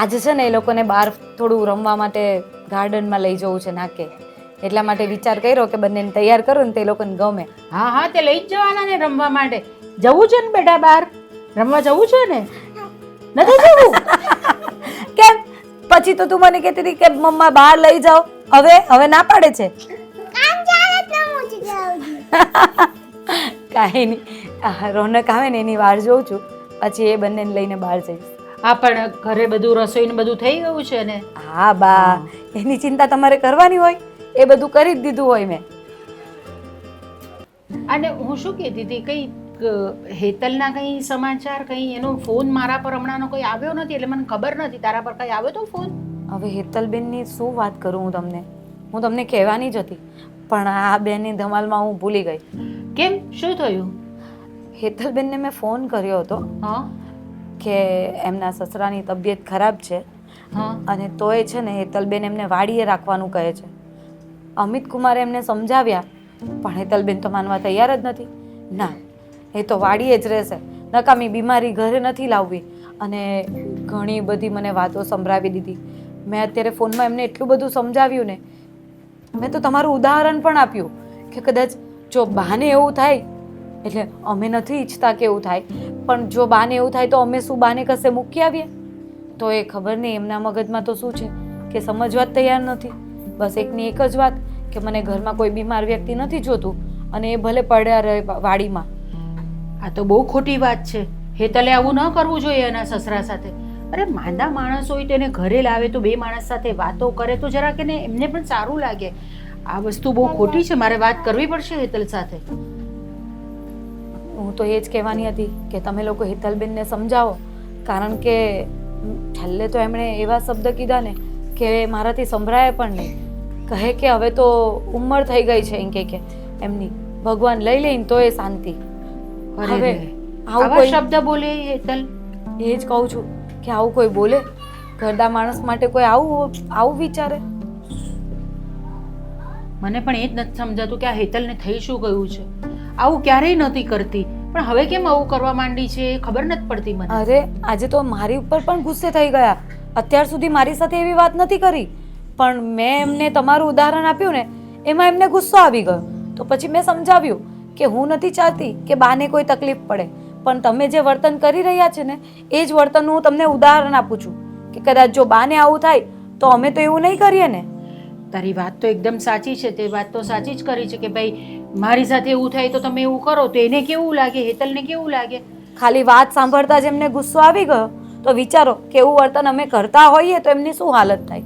આજે છે ને એ લોકોને બહાર થોડું રમવા માટે ગાર્ડનમાં લઈ જવું છે નાકે. એટલા માટે વિચાર કર્યો કે બંનેને તૈયાર કરું ને તે લોકોને ગમે. હા હા, તે લઈ જ જવાના ને રમવા માટે. જવું છે ને બેટા, બહાર રમવા જવું છે ને? નથી જવું? કેમ? પછી તો તું મને કહેતી હતી કે મમ્મા બહાર લઈ જાઓ. હવે ના પાડે છે. કાંઈ નહીં, રોનક આવે ને એની વાર જોઉં છું. પછી એ બંનેને લઈને બહાર જઈશ. હા, પણ ઘરે બધું રસોઈ ને બધું થઈ ગયું છે ને? હા બા, એની ચિંતા તમારે કરવાની હોય. એ બધું કરી જ દીધું હોય મેં. અને હું શું કહેતી હતી, કઈ હેતલના કઈ સમાચાર, કઈ એનો ફોન મારા પર હમણાંનો કોઈ આવ્યો નથી, એટલે મને ખબર નથી. તારા પર કઈ આવ્યો તો ફોન? હવે હેતલબેનની શું વાત કરું હું તમને કહેવાની જ હતી, પણ આ બેનની ધમાલમાં હું ભૂલી ગઈ. કેમ, શું થયું? હેતલબેનને મેં ફોન કર્યો હતો હા કે એમના સસરાની તબિયત ખરાબ છે હા અને તોય છે ને હેતલબેન એમને વાડીએ રાખવાનું કહે છે. અમિત કુમારે એમને સમજાવ્યા પણ હેતલબેન તો માનવા તૈયાર જ નથી. ના, એ તો વાડીએ જ રહેશે. નકામી બીમારી ઘરે નથી લાવવી. અને ઘણી બધી મને વાતો સંભળાવી દીધી. મેં અત્યારે ફોનમાં એમને એટલું બધું સમજાવ્યું ને, મેં તો તમારું ઉદાહરણ પણ આપ્યું કે કદાચ જો બાને એવું થાય, એટલે અમે નથી ઈચ્છતા કે એવું થાય, પણ જો બાને એવું થાય તો અમે શું બાને કશે મૂકી આવીએ? તો એ ખબર નહીં એમના મગજમાં તો શું છે કે સમજવા જ તૈયાર નથી. બસ એકની એક જ વાત કે મને ઘરમાં કોઈ બીમાર વ્યક્તિ નથી જોતું, અને એ ભલે પડ્યા રહે વાડીમાં. આ તો બહુ ખોટી વાત છે. હેતલે આવું ન કરવું જોઈએ એના સસરા સાથે. અરે માંદા માણસ હોય તેને ઘરે લાવે તો બે માણસ સાથે વાતો કરે તો જરાક એને એમને પણ સારું લાગે. આ વસ્તુ બહુ ખોટી છે. મારે વાત કરવી પડશે હેતલ સાથે. હું તો એ જ કહેવાની હતી કે તમે લોકો હેતલબેનને સમજાવો, કારણ કે છેલ્લે તો એમણે એવા શબ્દ કીધા ને કે મારાથી સંભળાય પણ નહીં. કહે કે હવે તો ઉંમર થઈ ગઈ છે એમ કે એમની, ભગવાન લઈ લઈને તો એ શાંતિ. અરે હવે રે, આવું આવા કોઈ શબ્દ બોલે હેતલ? એ જ કહું છું કે આવું કોઈ બોલે? ઘરડા માણસ માટે કોઈ આવું વિચારે? મને પણ એ જ નથી સમજાતું કે આ હેતલને થઈ શું ગયું છે. આવું ક્યારેય નહોતી કરતી, પણ હવે કેમ આવું કરવા માંડી છે એ ખબર નથી પડતી મને. અરે આજે તો મારી ઉપર પણ ગુસ્સે થઈ ગયા. અત્યાર સુધી મારી સાથે એવી વાત નથી કરી, પણ મેં એમને તમારું ઉદાહરણ આપ્યું ને એમાં એમને ગુસ્સો આવી ગયો. તો પછી મેં સમજાવ્યું કે હું નથી ચાહતી કે બાને કોઈ તકલીફ પડે, પણ તમે જે વર્તન કરી રહ્યા છે ને એ જ વર્તનનું હું તમને ઉદાહરણ આપું છું કે કદાચ જો બાને આવું થાય તો અમે તો એવું નહીં કરીએ ને. તારી વાત તો એકદમ સાચી છે. તે વાત તો સાચી જ કરી છે કે ભાઈ મારી સાથે એવું થાય તો તમે એવું કરો તો એને કેવું લાગે, હેતલને કેવું લાગે. ખાલી વાત સાંભળતા જ એમને ગુસ્સો આવી ગયો તો વિચારો કે એવું વર્તન અમે કરતા હોઈએ તો એમની શું હાલત થાય.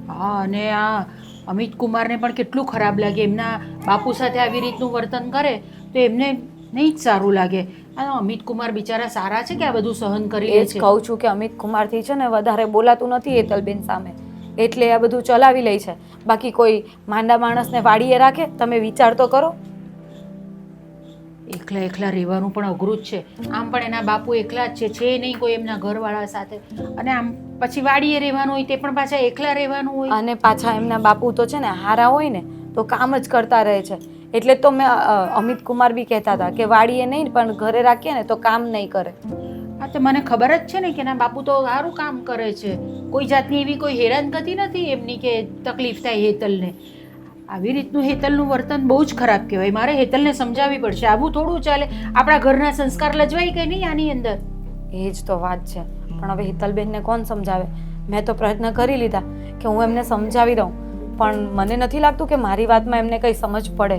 હા, અને આ અમિત કુમારને પણ કેટલું ખરાબ લાગે. એમના બાપુ સાથે આવી રીતનું વર્તન કરે તો એમને નહીં જ સારું લાગે. આ અમિત કુમાર બિચારા સારા છે કે આ બધું સહન કરી એ લે જ છે. કહું છું કે અમિત કુમારથી છે ને વધારે બોલાતું નથી હેતલબેન સામે, એટલે આ બધું ચલાવી લે છે. બાકી કોઈ માંદા માણસને વાડીએ રાખે? તમે વિચાર તો કરો. એકલા એકલા રહેવાનું પણ અઘરું જ છે. આમ પણ એના બાપુ એકલા જ છે નહીં કોઈ એમના ઘરવાળા સાથે. અને આમ પછી વાડીએ રહેવાનું હોય તે પણ પાછા એકલા રહેવાનું હોય. અને પાછા એમના બાપુ તો છે ને હારા હોય ને તો કામ જ કરતા રહે છે. એટલે તો મેં અમિત કુમાર બી કહેતા હતા કે વાડીએ નહીં પણ ઘરે રાખીએ ને તો કામ નહીં કરે. હા, તો મને ખબર જ છે ને કે એના બાપુ તો સારું કામ કરે છે. કોઈ જાતની એવી કોઈ હેરાનગતિ નથી એમની કે તકલીફ થાય હેતલને. આવી રીતનું હેતલનું વર્તન બહુ જ ખરાબ કહેવાય. મારે હેતલને સમજાવવી પડશે. આવું થોડું ચાલે. આપણા ઘરના સંસ્કાર લજવાય કે નહીં આની અંદર? એ જ તો વાત છે. પણ હવે હેતલબેનને કોણ સમજાવે? મેં તો પ્રયત્ન કરી લીધા કે હું એમને સમજાવી દઉં, પણ મને નથી લાગતું કે મારી વાતમાં એમને કંઈ સમજ પડે.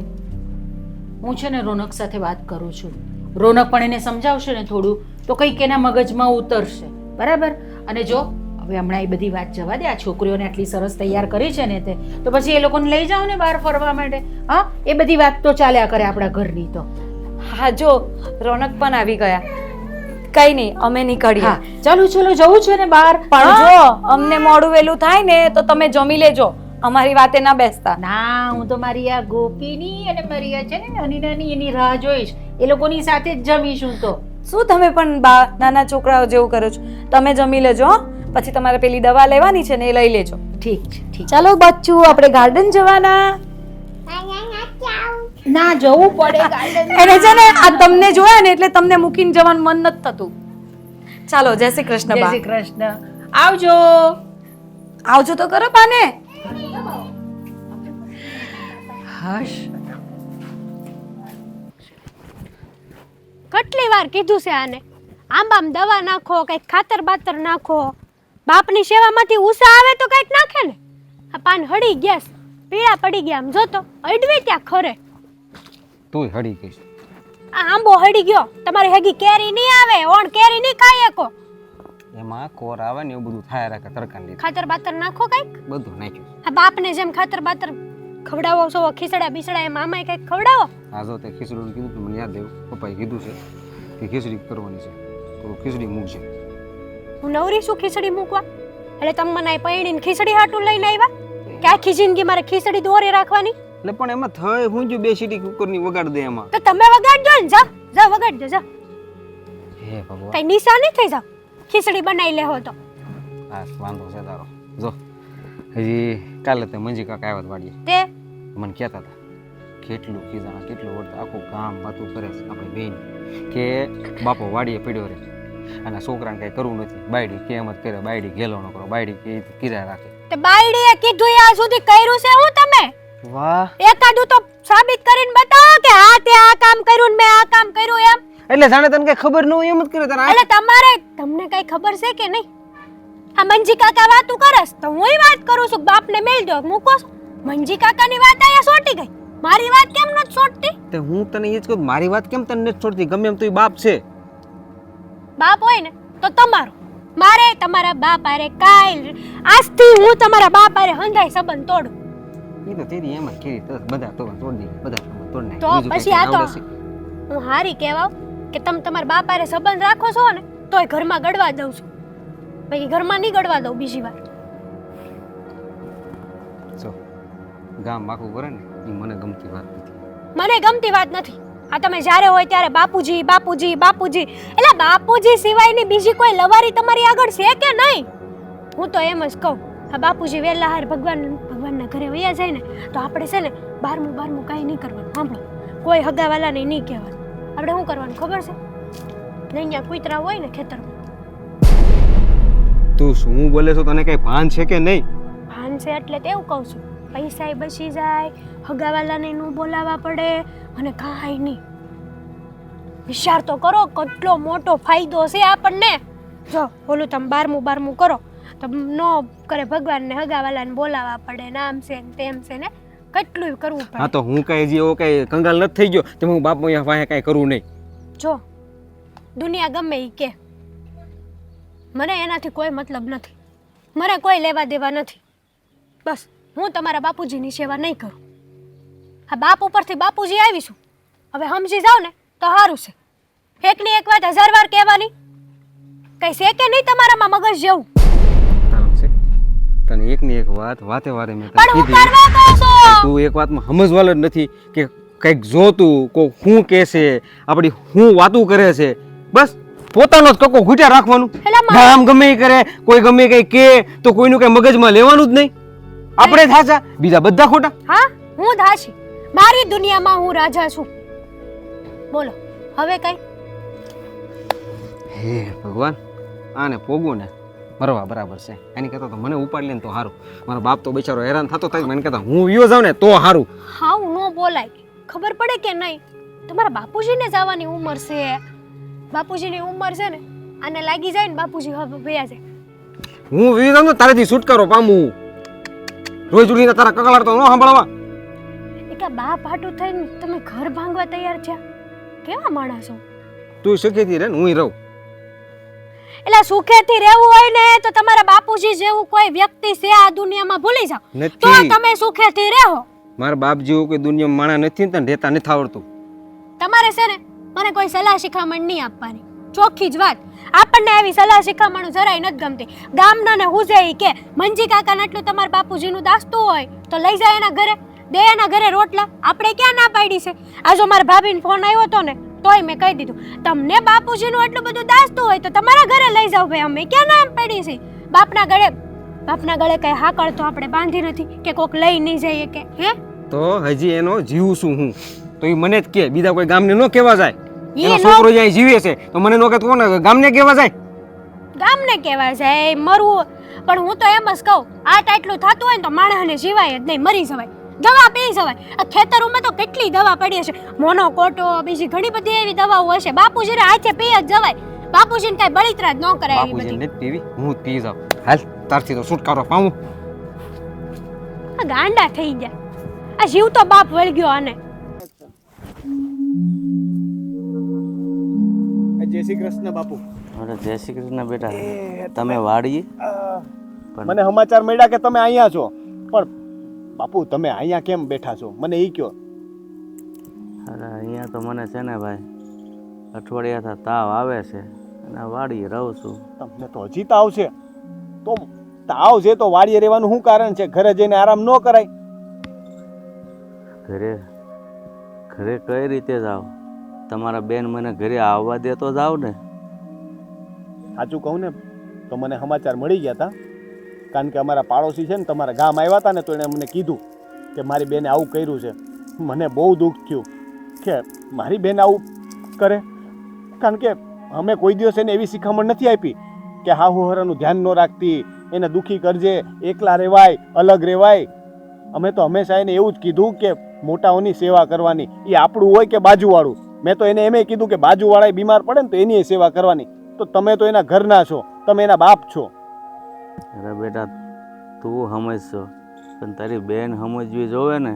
હું છે ને રોનક સાથે વાત કરું છું. રોનક પણ એને સમજાવશે ને થોડું તો કંઈક એના મગજમાં ઉતરશે. બરાબર? અને જો હવે હમણાં એ બધી વાત જવા દે. આ છોકરીઓને આટલી સરસ તૈયાર કરી છે ને તે તો પછી એ લોકોને લઈ જાઓ ને બહાર ફરવા માટે. હા, એ બધી વાત તો ચાલ્યા કરે આપણા ઘરની તો. હા, જો રોનક પણ આવી ગયા. કઈ નહીં, અમે નીકળીએ. હા, ચાલો ચાલો જવું છે ને બહાર. પણ જો અમને મોડું વેલું થાય ને તો તમે જમી લેજો, અમારી વાતે ના બેસતા. ના, હું તો મારી આ ગોપીની અને મારી આ છે ને નાની નાની એની રાહ જોઈશ. એ લોકોની સાથે જ જમીશું. તો શું તમે પણ નાના છોકરાઓ જેવું કરો છો? તમે જમી લેજો, હો? પછી તમારે પેલી દવા લેવાની છે ને એ લઈ લેજો. ઠીક છે, ઠીક. ચાલો બચ્ચું, આપણે ગાર્ડન જવાના. ના, જવું પડે ગાર્ડન. એને છે ને આ તમને જોયા ને એટલે તમને મૂકીને જવાનું મન નથી થતું. ચાલો, જય શ્રી કૃષ્ણ. જય બા, શ્રી કૃષ્ણ. આવજો. આવજો તો કરો બાને. હશ. કેટલી વાર કીધું છે આને, આંબામાં દવા નાખો, કંઈક ખાતર બાતર નાખો. બાપની સેવામાંથી ઉષા આવે તો કંઈક નાખે ને. આ પાન હળી ગયા છે, પીળા પડી ગયા. આમ જોતો અડવે ત્યાં ખરે. તું હળી ગઈશ. આ આંબો હળી ગયો. તમારે હેગી કેરી નહીં આવે, ઓણ કેરી નહીં ખાઈ શકો. એમાં કોર આવે ને એવું બધું થાય રાખે તરકાને લીધે. ખાતર બાતર નાખો કંઈક. બધું નાખ્યું. આ બાપને જેમ ખાતર બાતર ખવડાવો છો, ખીચડા બીસડા એમ આમાંય કંઈક ખવડાવો. આ જો તે ખીચડીનું કીધું તો મને યાદ આવ્યું. પપ્પાએ કીધું છે કે ખીચડી કરવાની છે, તો ખીચડી મૂકજે. હું નવરી છું ખીચડી મૂકવા? એટલે તમે મને આ પૈણીને ખીચડી હાટું લઈને આવ્યા કે આખી જિંદગી મારે ખીચડી દોરી રાખવાની? એટલે પણ એમાં થઈ હું જો 2 સીટી કુકરની વગાડ દે એમાં. તો તમે વગાડજો ને. જા જા વગાડજો જા. હે ભગવાન, કઈ નિશા નહીં થઈ જાવ. ખીચડી બનાવી લેહો તો. આ વાંધો છે તારો. જો હજી કાલે તે મંજી કાકા આવ્યા વાડીએ, તે મને કહેતા હતા કેટલું ખીજાણા કેટલું વળતા આખું ગામ વાતું કરે છે આપણે બેન કે બાપો વાડીએ પડ્યો રહે અને છોકરાને કંઈ કરવું નથી બાયડી કે એમ જ કરે બાયડી ગેલો ન કરો બાયડી કે કિરાય રાખે તે બાયડીએ કીધું આ સુધી કર્યું છે હું તમે વાહ એકાદું તો સાબિત કરીને બતાવો કે હા તે આ કામ કર્યું ને મેં આ કામ કર્યું એમ. એટલે જાણે તને કઈ ખબર ન હોય એમ જ કરે તારે એટલે તમને કઈ ખબર છે કે નહીં? આ મંજી કાકા વાતું કરસ તો હુંય વાત કરું છું બાપને મેલ દો મૂકો છો. મંજી કાકાની વાત આયા સોટી ગઈ મારી વાત કેમ ન સોટતી? તે હું તને એ જ કહું મારી વાત કેમ તને નથી છોડતી ગમે એમ તું બાપ છે બાપ હોય ને તો તમારો મારે તમારા બાપ આરે કાઈ આજથી હું તમારા બાપ આરે હંધાઈ સંબંધ તોડું. એ તો તેરી એમ જ કેરી બધા તો તોડ દે બધા તોડ નાખ તો પછી આ તો હું હારી કહેવાવ કે તમે તમારા બાપ આરે સંબંધ રાખો છો ને તોય ઘરમાં ગડવા દઉં છું બાકી ઘરમાં નહીં ગડવા દઉં બીજી વાર. જો ગામ આખું કરે ને એ મને ગમતી વાત નથી મને ગમતી વાત નથી. આ તમે જ્યારે હોય ત્યારે બાપુજી બાપુજી બાપુજી એટલે બાપુજી સિવાયની બીજી કોઈ લવારી તમારી આગળ છે કે નહીં? હું તો એમ જ કહું આ બાપુજી વેલા હાર ભગવાનના ઘરે વયા જાય ને તો આપણે છે ને બારમું કાંઈ નહીં કરવાનું. સાંભળો કોઈ હગાવાલાને નહીં કહેવાનું. આપણે શું કરવાનું ખબર છે? નહીં ત્યાં કૂતરા હોય ને ખેતરમાં તું શું બોલે છો તને કઈ ભાન છે કે નહીં? ભાન છે એટલે તેવું કહું છું પૈસા બચી જાય હગાવાલાને નું બોલાવવા પડે અને કાંઈ નહીં. વિચાર તો કરો કેટલો મોટો ફાયદો છે આપણને. જો બોલું તમે બારમું કરો તો નો કરે ભગવાનને હગાવાલાને બોલાવવા પડે ને આમ છે ને તેમ છે ને કેટલું કરવું હા પડે. તો હું કઈ જે એવો કઈ કંગાલ નથી થઈ ગયો તો હું બાપ પાસે કઈ કરવું નહીં. જો દુનિયા ગમે ઈ કે મને એનાથી કોઈ મતલબ નથી. મને કોઈ લેવા દેવા નથી. બસ હું તમારા બાપુજીની સેવા નહીં કરું. આ બાપ ઉપરથી બાપુજી આવીશું હવે સમજી જાવ ને તો સારું છે. એકની એક વાત 1000 વાર કહેવાની કઈ છે કે નહીં તમારામાં મગજ જેવું? તારું છે તને એકની એક વાત વાતે વાતે મેં તને પણ હું કીધી કરવા કહો છો? તું એક વાતમાં સમજવાલો જ નથી કે કંઈક જોતું કોઈ શું કહેશે આપણી શું વાતું કરે છે બસ પોતાનો જ કકો ઘૂંટ્યા રાખવાનું. એલા આમ ગમે એ કરે કોઈ ગમે કઈ કે તો કોઈનું કઈ મગજમાં લેવાનું જ નહીં. આપણે થાચા બીજા બધા ખોટા. હા હું ધાશી મારી દુનિયામાં હું રાજા છું. બોલો હવે કઈ? હે ભગવાન આને પોગું ને મરવા બરાબર છે એની કહેતા તો મને ઉપાડી લે ને તો સારું. મારો બાપ તો બિચારો હેરાન થતો થાય મને કહેતા હું વિયો જાઉં ને તો સારું. હાવ નો બોલાય ખબર પડે કે નહીં? તમારા બાપુજીને જવાની ઉંમર છે. બાપુજીની ઉંમર છે ને આને લાગી જાય ને બાપુજી હવે ભયા જાય. હું વિયો જાઉં ને તારેથી છુટકારો પામું. રોજ ઉડીને તારા કકળાટ તો ન સાંભળવા. એકા બાપ હાટું થઈને તમે ઘર ભાંગવા તૈયાર થયા કેવા માણસો? તું સુખેથી રહે ને હું રહું. એટલે સુખેથી રહેવું હોય ને તો તમારા બાપુજી જેવું કોઈ વ્યક્તિ છે આ દુનિયામાં ભૂલી જાઓ તો નથી. તમે સુખેથી રહો. મારા બાપ જેવું કોઈ દુનિયામાં માણા નથી ને તને રહેતા નથી આવડતું. તમારે છે ને મને કોઈ સલાહ શિખામણ નહીં આપવાની. ચોખ્ખી જ વાત. આપણને આવી સલાહ શિખામણ જરાય નથી ગમતી. ગામના ને હુજે ઈ કે મંજી કાકાને એટલું તમારા બાપુજીનું દાસ્તું હોય તો લઈ જાય એના ઘરે દે એના ઘરે રોટલા. આપણે ક્યાં ના પાડી છે? આ જો મારા ભાભીને ફોન આવ્યો હતો ને તોય મેં કહી દીધું તમને બાપુજીનું એટલું બધું દાસ્તું હોય તો તમારા ઘરે લઈ જાવ ભાઈ. અમે ક્યાં ના પાડી છે? બાપના ગળે કઈ હાકળ તો આપણે બાંધી નથી કે કોક લઈ નહીં જઈએ કે હે? તો હજી એનો જીવ છું હું તો એ મને જ કે બીજા કોઈ ગામને ન કહેવા જાય. ઈ એનો નો- છોકરો જાય જીવે છે તો મને નો કે કોને ગામને કહેવા જાય. ગામને કહેવાય છે મરવું. પણ હું તો એમ જ કહું આ ટાઈટલું થતું હોય ને તો માણસને જીવાય જ નહીં મરી જવાય. દવા પી જવાય. આ ખેતરોમાં તો કેટલી દવા પડી હશે મોનોકોટો બીજી ઘણી બધી એવી દવાઓ હશે. બાપુજીને હાથે પી જ જવાય. બાપુજીને કઈ બળિતરા જ ન કરાય એવી બાપુજી બધી. નથી પીવી હું જ પી જાઉં. હાલ તારથી તો છુટકારો પામું. આ ગાંડા થઈ ગયા. આ જીવ તો બાપ વળગ્યો આને. જય શ્રી કૃષ્ણ બાપુ. અરે જય શ્રી કૃષ્ણ બેટા. તમે વાડી મને સમાચાર મળ્યા કે તમે અહીંયા છો પણ બાપુ તમે અહીંયા કેમ બેઠા છો મને ઈ કયો. અરે અહીંયા તો મને છે ને ભાઈ અઠવાડિયાથી તાવ આવે છે અને વાડીએ રહું છું. તમને તો હજી તાવ છે તો તાવ છે તો વાડીએ રહેવાનું શું કારણ છે? ઘરે જઈને આરામ ન કરાય? ઘરે કઈ રીતે જાવ? તમારા બેન મને ઘરે આવવા દે તો જાવ ને. સાચું કહું ને તો મને સમાચાર મળી ગયા હતા કારણ કે અમારા પાડોશી છે ને તમારા ગામ આવ્યા હતા ને તો એણે મને કીધું કે મારી બેને આવું કર્યું છે મને બહુ દુઃખ થયું કે મારી બેન આવું કરે. કારણ કે અમે કોઈ દિવસ એને એવી શિખામણ નથી આપી કે હા હોહરાનું ધ્યાન ન રાખતી, એને દુઃખી કરજે, એકલા રહેવાય, અલગ રહેવાય. અમે તો હંમેશા એને એવું જ કીધું કે મોટાઓની સેવા કરવાની, એ આપણું હોય કે બાજુવાળું. મેં તો એને એમ કીધું કે બાજુવાળા બીમાર પડે ને તો એની સેવા કરવાની. તો તમે તો એના ઘરના છો, તમે એના બાપ છો. અરે બેટા તું સમજશો પણ તારી બેન સમજવી જોવે ને.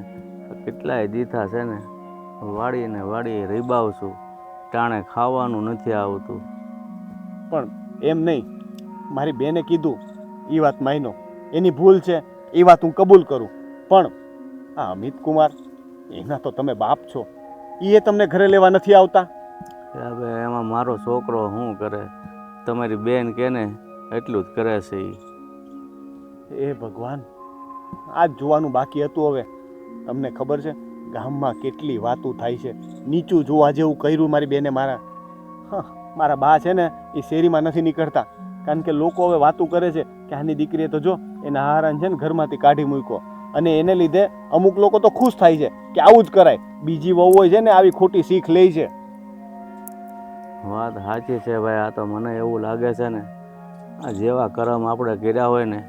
કેટલાય દીથા છે ને વાળીએ રીબાવશું, ટાણે ખાવાનું નથી આવતું. પણ એમ નહીં, મારી બેને કીધું એ વાત માયનો, એની ભૂલ છે એ વાત હું કબૂલ કરું. પણ આ અમિત કુમાર, એના તો તમે બાપ છો, એ તમને ઘરે લેવા નથી આવતા. હવે એમાં મારો છોકરો શું કરે? તમારી બેન કે ને એટલું જ કરે છે ઈ. એ ભગવાન, આ જ જોવાનું બાકી હતું. હવે તમને ખબર છે ગામમાં કેટલી વાતો થાય છે, નીચું જોવા જેવું કર્યું મારી બેને. મારા બા છે ને એ શેરીમાં નથી નીકળતા, કારણ કે લોકો હવે વાતો કરે છે કે આની દીકરીએ તો જો એના હારાને છે ને ઘરમાંથી કાઢી મૂક્યો, અને એને લીધે અમુક લોકો તો ખુશ થાય છે કે આવું જ કરાય. બીજી વહુઓ છે ને આવી ખોટી શીખ લે છે. વાત સાચી છે ભાઈ. આ તો મને એવું લાગે છે ને આ જેવા કર્મ આપણે કર્યા હોય ને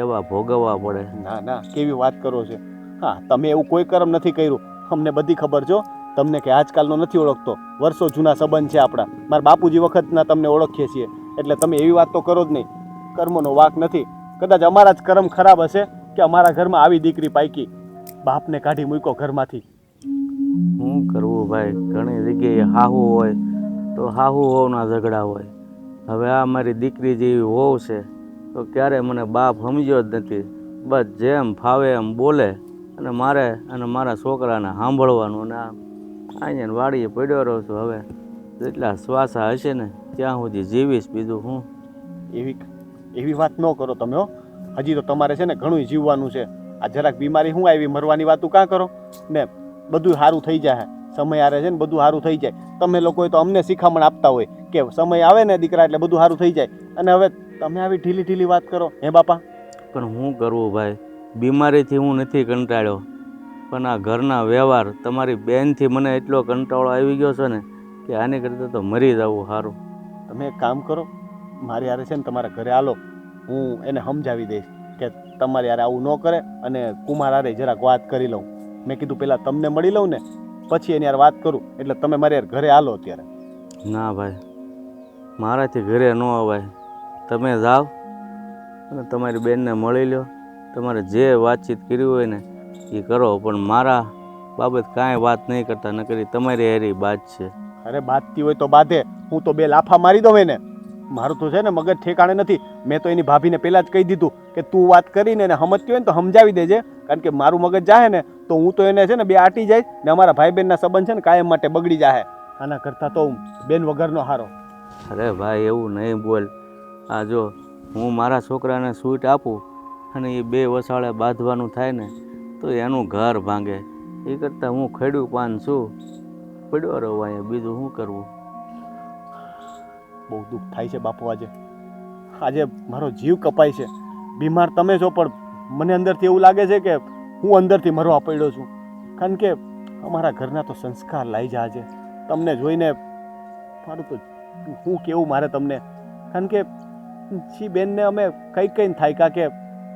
એવા ભોગવવા પડે. ના ના, કેવી વાત કરો છો. હા, તમે એવું કોઈ કર્મ નથી કર્યું, અમને બધી ખબર છો. તમને કે આજકાલનો નથી ઓળખતો, વર્ષો જૂના સંબંધ છે આપણા. મારા બાપુજી વખતના તમને ઓળખીએ છીએ, એટલે તમે એવી વાત તો કરો જ નહીં. કર્મનો વાંક નથી. કદાચ અમારા જ કર્મ ખરાબ હશે કે અમારા ઘરમાં આવી દીકરી પાકી, બાપને કાઢી મૂક્યો ઘરમાંથી. શું કરવું ભાઈ? ઘણી જગ્યાએ હાહુ હોય તો હાહુ હોવના ઝઘડા હોય. હવે આ મારી દીકરી જેવી હોવ છે તો ક્યારે મને બાપ સમજ્યો જ નથી. બસ જેમ ફાવે એમ બોલે, અને મારે અને મારા છોકરાને સાંભળવાનું. અને અહીંયા વાડીએ પડ્યો રહું છું. હવે જેટલા શ્વાસા હશે ને ત્યાં સુધી જીવીશ, બીજું હું. એવી વાત ન કરો તમે હો. હજી તો તમારે છે ને ઘણું જીવવાનું છે. આ જરાક બીમારી શું આવી, મરવાની વાતું કાં કરો ને? બધું સારું થઈ જાય, સમય આવે છે ને બધું સારું થઈ જાય. તમે લોકોએ તો અમને શિખામણ આપતા હોય કે સમય આવે ને દીકરા એટલે બધું સારું થઈ જાય, અને હવે તમે આવી ઢીલી ઢીલી વાત કરો. હે બાપા, પણ શું કરવું ભાઈ? બીમારીથી હું નથી કંટાળ્યો, પણ આ ઘરના વ્યવહાર તમારી બેનથી મને એટલો કંટાળો આવી ગયો છે ને કે આની કરતાં તો મરી જવું સારું. તમે એક કામ કરો, મારી હારે છે ને તમારા ઘરે આલો, હું એને સમજાવી દઈશ કે તમારી હારે આવું ન કરે, અને કુમાર હારે જરાક વાત કરી લઉં. મેં કીધું પહેલાં તમને મળી લઉં ને પછી એની યાર વાત કરું, એટલે તમે મારી યાર ઘરે આલો અત્યારે. ના ભાઈ, મારાથી ઘરે ન અવાય. તમે જાઓ અને તમારી બેનને મળી લો, તમારે જે વાતચીત કરી હોય ને એ કરો, પણ મારા બાબત કાંઈ વાત નહીં કરતા, ન કરી તમારી હારી બાત છે. અરે બાંધતી હોય તો બાંધે, હું તો બે લાફા મારી દઉં એને. મારું તો છે ને મગજ ઠેકાણે નથી. મેં તો એની ભાભીને પહેલાં જ કહી દીધું કે તું વાત કરીને એને સમજતી હોય ને તો સમજાવી દેજે, કારણ કે મારું મગજ જાહે ને તો હું તો એને છે ને બે આટી જાય ને અમારા ભાઈ બહેનના સંબંધ છે ને કાયમ માટે બગડી જાહે. આના કરતાં તો બેન વગરનો હારો. અરે ભાઈ એવું નહીં બોલ. આ જો હું મારા છોકરાને સૂટ આપું અને એ બે વસાળે બાંધવાનું થાય ને તો એનું ઘર ભાંગે. એ કરતાં હું ખેડ્યું પાન છું, પડ્યો રહું અહીંયા, બીજું શું કરવું. બહુ દુઃખ થાય છે બાપુ. આજે મારો જીવ કપાય છે. બીમાર તમે છો, પણ મને અંદરથી એવું લાગે છે કે હું અંદરથી મરવા પડ્યો છું. કારણ કે અમારા ઘરના તો સંસ્કાર લાઈ જા છે. તમને જોઈને મારું તો હું કેવું મારે તમને, કારણ કે છી બેનને અમે કઈ થાય કે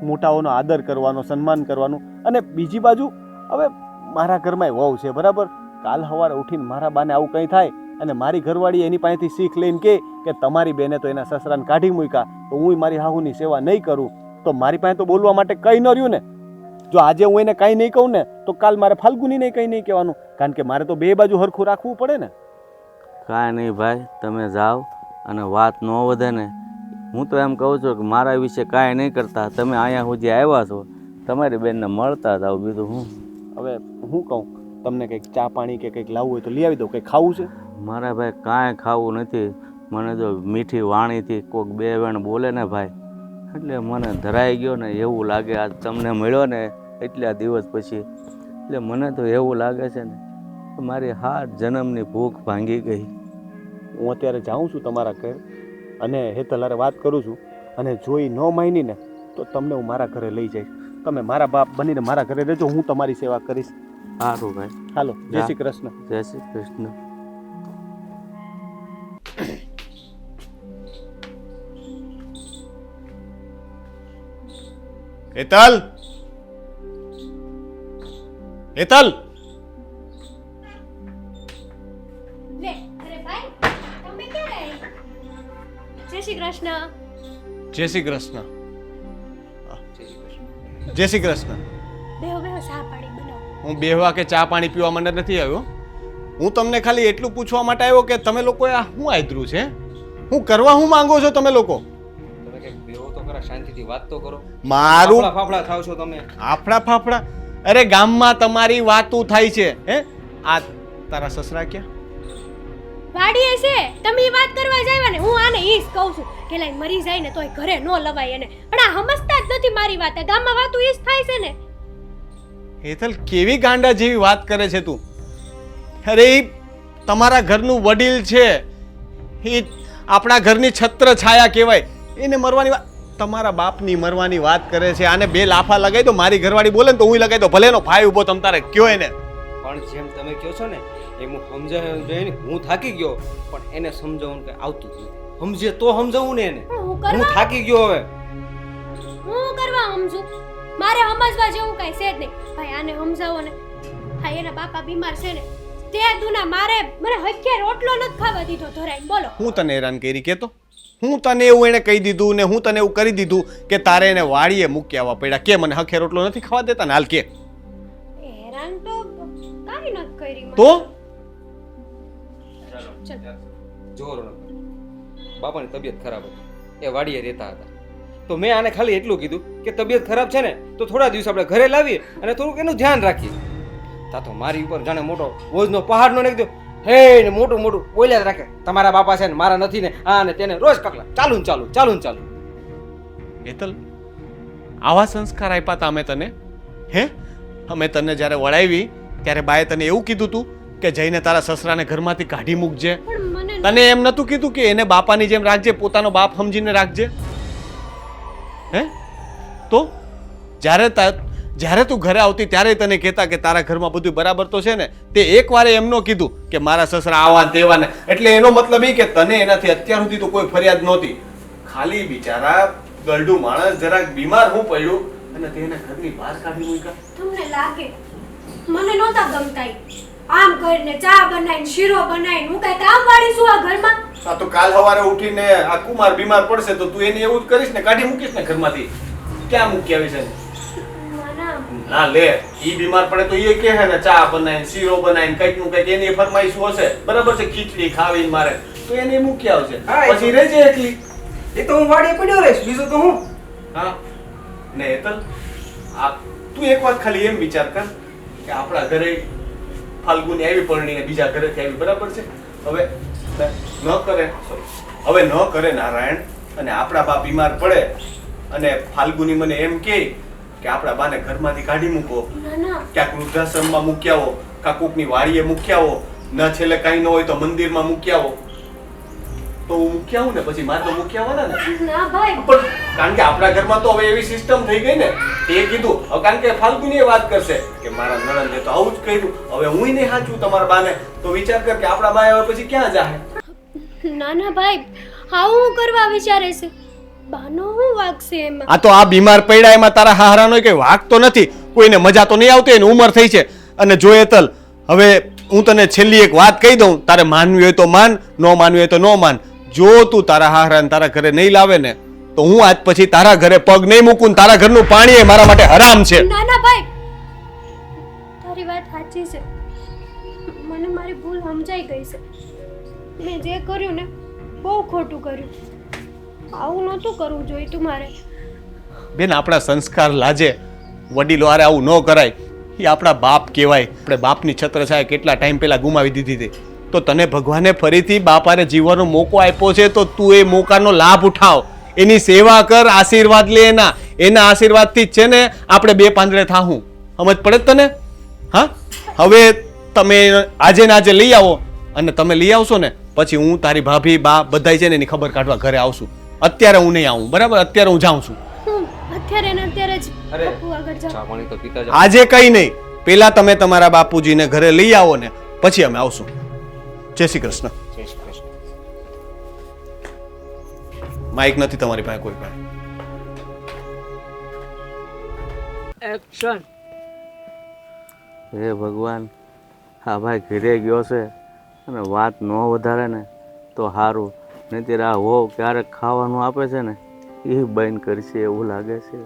મોટાઓનો આદર કરવાનો, સન્માન કરવાનું. અને બીજી બાજુ હવે મારા ઘરમાં વહુ છે, બરાબર. કાલ સવારે ઉઠીને મારા બાને આવું કંઈ થાય અને મારી ઘરવાળી એની પાસેથી શીખ લઈને કે તમારી બેને તો એના સસરાને કાઢી મૂક્યા, તો હું મારી હાહુની સેવા નહીં કરું, તો મારી પાસે તો બોલવા માટે કંઈ ન રહ્યું ને. જો આજે હું એને કંઈ નહીં કહું ને તો કાલ મારે ફાલ્ગુનીને કંઈ નહીં કહેવાનું, કારણ કે મારે તો બે બાજુ હરખું રાખવું પડે ને. કાંઈ નહીં ભાઈ, તમે જાઓ અને વાત ન વધે ને. હું તો એમ કહું છું કે મારા વિશે કાંઈ નહીં કરતા, તમે અહીંયા સુધી આવ્યા છો, તમારી બેનને મળતા જાઓ, બીજું હું. હવે હું કહું તમને, કંઈક ચા પાણી કે કંઈક લાવવું હોય તો લઈ આવી દઉં. કંઈક ખાવું છે? મારે ભાઈ કાંઈ ખાવું નથી. મને જો મીઠી વાણીથી કોઈક બે વેણ બોલે ને ભાઈ, એટલે મને ધરાઈ ગયો ને એવું લાગે. આજ તમને મળ્યો ને એટલા દિવસ પછી, એટલે મને તો એવું લાગે છે ને કે મારી 7 જન્મની ભૂખ ભાંગી ગઈ. હું અત્યારે જાઉં છું તમારા ઘરે અને હેતલારે વાત કરું છું, અને જોઈ ન માની ને તો તમને હું મારા ઘરે લઈ જઈશ. તમે મારા બાપ બનીને મારા ઘરે રહેજો, હું તમારી સેવા કરીશ. સારું ભાઈ. હાલો જય હા. શ્રી કૃષ્ણ. જય શ્રી કૃષ્ણ. હેતલ, હેતલ, લે અરે ભાઈ તમે ક્યારે જય શ્રી કૃષ્ણ. જય શ્રી કૃષ્ણ. જય શ્રી કૃષ્ણ. બેહો બેહો ચા પાણી બનાવો. હું બેહવા કે ચા પાણી પીવા માટે નથી આવ્યો. હું તમને ખાલી એટલું પૂછવા માટે આવ્યો કે તમે લોકો આ શું આદરું છે? હું કરવા હું માંગો છો તમે લોકો? તમે કંઈક બેહો તો ખરા, શાંતિથી વાત તો કરો. મારું ફાફડા ફાફડા થાવ છો તમે. ફાફડા ફાફડા? અરે ગામમાં તમારી વાતું થાય છે. હે આ તારા સસરા ક્યાં? વાડીએ છે તમે ઈ વાત કરવા જ આવ્યા ને. હું આને ઈ જ કહું છું કે લાઈ મરી જાય ને તોય ઘરે ન લવાય એને. પણ આ સમજતા જ નથી મારી વાત. આ ગામમાં વાતું ઈ જ થાય છે ને. હેતલ, કેવી ગાંડા જેવી વાત કરે છે તું? અરે ઈ તમારા ઘરનું વડીલ છે, એ આપણા ઘરની છત્ર છાયા કહેવાય. એને મરવાની વાત, તમારા બાપની મરવાની વાત કરે છે. આને બે લાફા લગાવી દો, મારી ઘરવાળી બોલે ને તો હું લગાવી દો. ભલે એનો ભાઈ ઊભો તમ તારે કયો એને. પણ જેમ તમે કહો છો ને એમ હું સમજાવ્યું જોઈએ ને. હું થાકી ગયો પણ એને સમજાવવાનું કઈ આવતું જ નથી. સમજે તો સમજાવું ને એને. પણ હું હું કરવા થાકી ગયો હવે. હું કરવા સમજુ? મારે સમજવા જેવું કાંઈ છે જ નહીં. ભાઈ આને સમજાવો ને. હા એના બાપા બીમાર છે ને તે દુના મારે મને હક્કે રોટલો નથી ખાવા દીધો ધરાઈને. બોલો હું તને હેરાન કરી કેતો? હું તને એવું એને કહી દીધું ને હું તને એવું કરી દીધું કે તારે એને વાડીએ મૂકી આવવા પડ્યા. કે મને હખે રોટલો નથી ખાવા દેતા ને હાલ કે હેરાન તો કાંઈ નથી કરી મને. તો ચલ. જો રોનક, બાપાની તબિયત ખરાબ હતી, એ વાડીએ રહેતા હતા. તો મેં આને ખાલી એટલું કીધું કે તબિયત ખરાબ છે ને તો થોડા દિવસ આપણે ઘરે લાવીએ અને થોડુંક એનું ધ્યાન રાખીએ. તા તો મારી ઉપર જાણે મોટો બોજનો પહાડનો નાખી દો. હે ને મોટું મોટું બોલ્યા જ રાખે. તમારા બાપા છે ને મારા નથી ને આ ને તેને રોજ કકલા ચાલુ ને ચાલુ ચાલુ ને ચાલુ. હેતલ, આવા સંસ્કાર આપ્યા તા અમે તને? હે, અમે તને જ્યારે વળાવી ત્યારે બાએ તને એવું કીધું તું કે જઈને તારા સસરાને ઘરમાંથી કાઢી મૂકજે? પણ મને તને એમ નતું કીધું કે એને બાપાની જેમ રાખજે, પોતાનો બાપ સમજીને રાખજે? હે તો જ્યારે તું ઘરે આવતી ત્યારે તને કહેતા કે તારા ઘરમાં બધું બરાબર તો છે ને. તે એકવાર એમ ન કીધું કે મારા સસરા આવા તેવા ને. એટલે એનો મતલબ એ કે તને એનાથી અત્યાર સુધી તો કોઈ ફરિયાદ નહોતી. ખાલી બિચારા ગરડું માણસ જરાક બીમાર હું પડ્યું અને તેને ઘરની બહાર કાઢી મૂક્યા. તમને લાગે મને નહોતા ગમતા ઈ. આમ કરીને ચા બનાવીને શીરો બનાવીને હું કઈ કામ વાળી છું આ ઘરમાં? આ તો કાલ સવારે ઉઠીને આ કુમાર બીમાર પડશે તો તું એને એવું જ કરીશ ને, કાઢી મૂકીશ ને ઘરમાંથી. ક્યાં મૂકી આવી છે? ના ના લે, ઈ બીમાર પડે તો એ કહે ને ચા બનાવીને શીરો બનાવીને કંઈક નું કંઈક એની ફરમાઈશ હશે, બરાબર છે, ખીચડી ખાવીને મારે તો એને મૂકી આવશે. હા, એ પછી રહેજે એકલી. એ તો હું વાડીએ પડ્યો રહીશ, બીજું તો હું. હા ને હેતલ, આ તું એક વાત ખાલી એમ વિચાર કર કે આપણા ઘરે ફાલ્ગુની આવી પરણીને બીજા ઘરેથી આવી, બરાબર છે? હવે ન કરે નારાયણ અને આપણા બા બીમાર પડે અને ફાલ્ગુની મને એમ કહે કે આપણા બાને ઘરમાંથી કાઢી મૂકો, ના ક્યાંક વૃદ્ધાશ્રમમાં મૂકી આવો, કાં કોકની વાડીએ મૂકી આવો, ન છેલ્લે કાંઈ ન હોય તો મંદિરમાં મૂકી આવો, તો હું મૂકી આવું ને પછી મારે તો મૂકી આવવાના ને. ના ભાઈ પણ કારણ કે આપણા ઘરમાં તો હવે એવી સિસ્ટમ થઈ ગઈ ને, એ કીધું હવે કારણ કે ફાલ્ગુની એ વાત કરશે કે મારા નણંદે તો આવું જ કર્યું, હવે હું નહીં સાચું તમારા બાને, તો વિચાર કર કે આપણા બા હવે પછી ક્યાં જાહે? ના ભાઈ આવું હું કરવા વિચારે છે? બાનો હું વાગશે એમાં? આ તો આ બીમાર પડ્યા એમાં તારા હારાનો કઈ વાક તો નથી, કોઈને મજા તો નહીં આવતી, એની ઉંમર થઈ છે. અને જો હેતલ, હવે હું તને છેલ્લી એક વાત કહી દઉં, તારે માનવી હોય તો માન, ન માનવી હોય તો ન માન. જો તું તારા હારાને તારા ઘરે નહીં લાવે ને તો હું આજ પછી તારા ઘરે પગ નહીં મૂકું ને તારા ઘરનું પાણી એ મારા માટે હરામ છે. ના ભાઈ તારી વાત સાચી છે. મને મારી ભૂલ સમજાઈ ગઈ છે. મેં જે કર્યું ને બહુ ખોટું કર્યું. આવું નહોતું કરવું જોઈતું મારે. બેન, આપણા સંસ્કાર લાજે, વડીલો હારે આવું ન કરાય. એ આપણા બાપ કહેવાય. આપણે બાપની છત્રછાયા કેટલા ટાઈમ પહેલા ગુમાવી દીધી હતી. તો તને ભગવાને ફરીથી બાપ હારે જીવવાનો મોકો આપ્યો છે, તો તું એ મોકાનો લાભ ઉઠાવ, એની સેવા કર, આશીર્વાદ લે એના આશીર્વાદથી જ છે ને આપણે બે પાંદડે થાહું. સમજ પડે જ તને? હા, હવે તમે આજે ને આજે લઈ આવો અને તમે લઈ આવશો ને પછી હું તારી ભાભી બા બધાય છે ને એની ખબર કાઢવા ઘરે આવશું. અત્યારે હું નહીં આવું, બરાબર? અત્યારે હું જાઉં છું. અત્યારે ને અત્યારે જ અરે, પપ્પુ આગળ જાઓ. ચા પાણી તો પીતા જાઓ. આજે કઈ નહીં, પહેલા તમે તમારા બાપુજીને ઘરે લઈ આવો ને પછી અમે આવશું. જય શ્રી કૃષ્ણ. જય શ્રી કૃષ્ણ. માઇક નથી તમારી પાસે કોઈ પાસે? હે ભગવાન, હા ભાઈ ઘરે ગયો છે અને વાત ન વધારે ને તો સારું, નહીંતર આ હોવ ક્યારેક ખાવાનું આપે છે ને એ બંધ કરશે એવું લાગે છે.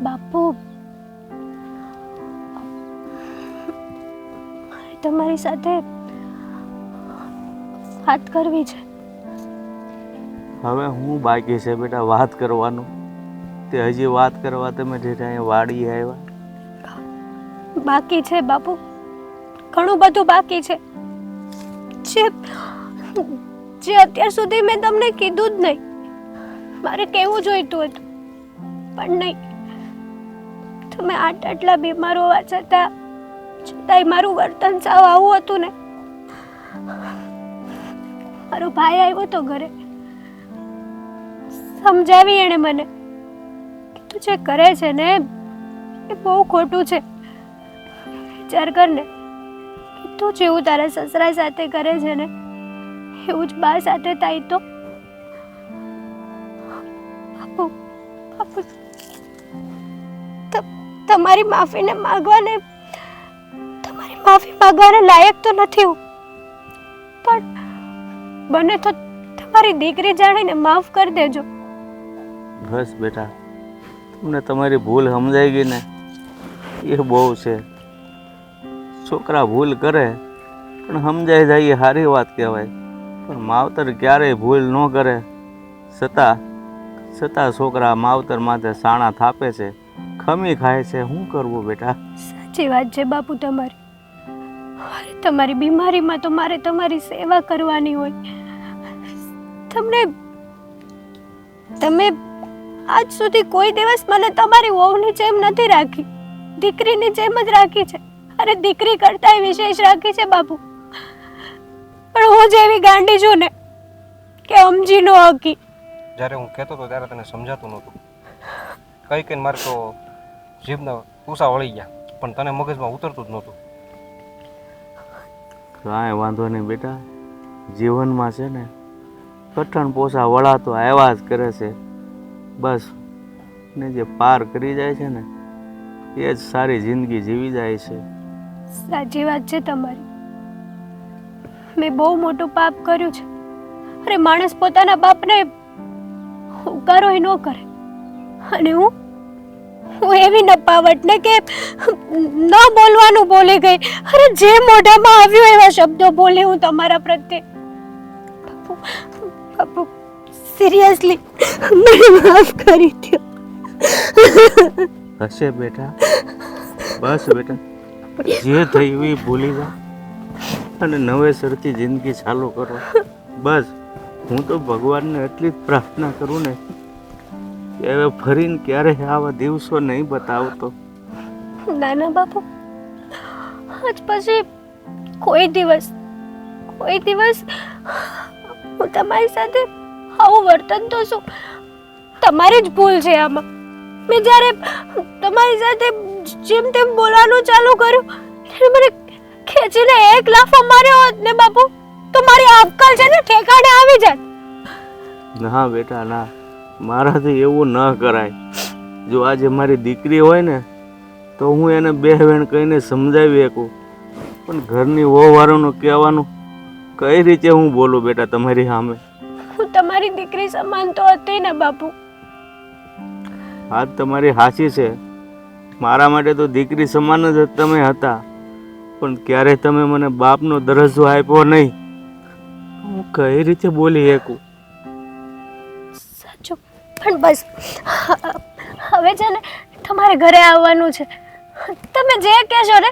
બાપુ, મારે તમારી સાથે વાત કરવી છે. હવે હું બાકી છે બેટા વાત કરવાનું? તે હજી વાત કરવા તમે ઠેઠ અહીંયા વાડી આવ્યા? બાકી છે બાપુ, ઘણું બધું બાકી છે જે અત્યાર સુધી મેં તમને કીધું જ નહીં. મારે કહેવું જોઈતું હતું પણ નહીં. તમે આટલા બીમાર હોવા છતાંય મારું વર્તન સાવ આવું હતું ને. મારો ભાઈ આવ્યો તો ઘરે, સમજાવી એણે મને કે તું જે કરે છે ને એ બહુ ખોટું છે. વિચાર કર ને કે તું જેવું તારા સસરા સાથે કરે છે ને એવું જ બા સાથે થાય તો. બાપુ, બાપુ, તમારી માફી માંગવાને લાયક તો નથી હું, પણ બને તો તમારી દીકરી જાણીને માફ કરી દેજો. બસ બેટા, તમને તમારી ભૂલ સમજાઈ ગઈ ને એ બહુ છે. છોકરા ભૂલ કરે પણ સમજાઈ જાય એ સારી વાત કહેવાય, પણ માવતર ક્યારેય ભૂલ ન કરે છતાં છોકરા માવતર માથે સાણા થાપે છે, ખમી ખાય છે. શું કરવું બેટા? સાચી વાત છે બાપુ તમારી. તમારી બીમારીમાં તો મારે તમારી સેવા કરવાની હોય. તમે આજ સુધી કોઈ દિવસ મને તમારી વહુની જેમ નથી રાખી, દીકરીની જેમ જ રાખી છે. અરે દીકરી કરતાંય વિશેષ રાખી છે બાપુ. પણ હું જેવી ગાંડી છું ને કે સમજી ન હકી. જ્યારે હું કહેતો હતો ત્યારે તને સમજાતું નહોતું. કઈ મારે તો જીભના ઉષા વળી ગયા, પણ તને મગજમાં ઉતરતું જ નહોતું. કાંઈ વાંધો નહીં બેટા, જીવનમાં છે ને કઠણ પોસા વળા તો આવ્યા જ કરે છે. બસ ને જે પાર કરી જાય છે ને એ જ સારી જિંદગી જીવી જાય છે. સાચી વાત છે તમારી. મેં બહુ મોટું પાપ કર્યું છે. અરે માણસ પોતાના પાપને ઉકારો ન કરે. અને હું એવી નપાવટ ને કે ન બોલવાનું બોલી ગઈ. અરે જે મોઢામાં આવ્યું એવા શબ્દો બોલી હું તમારા પ્રત્યે. બાપુ, સિરિયસલી મને માફ કરી દો. હશે બેટા, બસ બેટા, જે થયું એ ભૂલી જા અને નવેસરથી જિંદગી ચાલુ કરો. બસ હું તો ભગવાનને એટલી જ પ્રાર્થના કરું ને કે હવે ફરીને ક્યારેય આવા દિવસો નહીં બતાવતો. નાના બાપુ, આજ પછી કોઈ દિવસ હું તમારી સાથે આવું વર્તન તો શું, તમારી જ ભૂલ છે આમાં. મેં જ્યારે તમારી સાથે જેમ તેમ બોલવાનું ચાલુ કર્યું ત્યારે મને ખેંચીને એક લાફો માર્યો હોત ને બાપુ તો મારી અક્કલ છે ને ઠેકાણે આવી જાત. ના બેટા ના, મારાથી એવું ન કરાય. જો આજે મારી દીકરી હોય ને તો હું એને બે વેણ કહીને સમજાવી શકું, પણ ઘરની વહુવારોનું કહેવાનું કઈ રીતે હું બોલું બેટા તમારી સામે? હું તમારી દીકરી સમાન તો હતી ને બાપુ. વાત તમારી સાચી છે, મારા માટે તો દીકરી સમાન જ તમે હતા, પણ ક્યારેય તમે મને બાપનો દરજ્જો આપ્યો નહીં. હું કઈ રીતે બોલી શકું? સાચું, પણ બસ હવે છે ને તમારે ઘરે આવવાનું છે. તમે જે કહેશો ને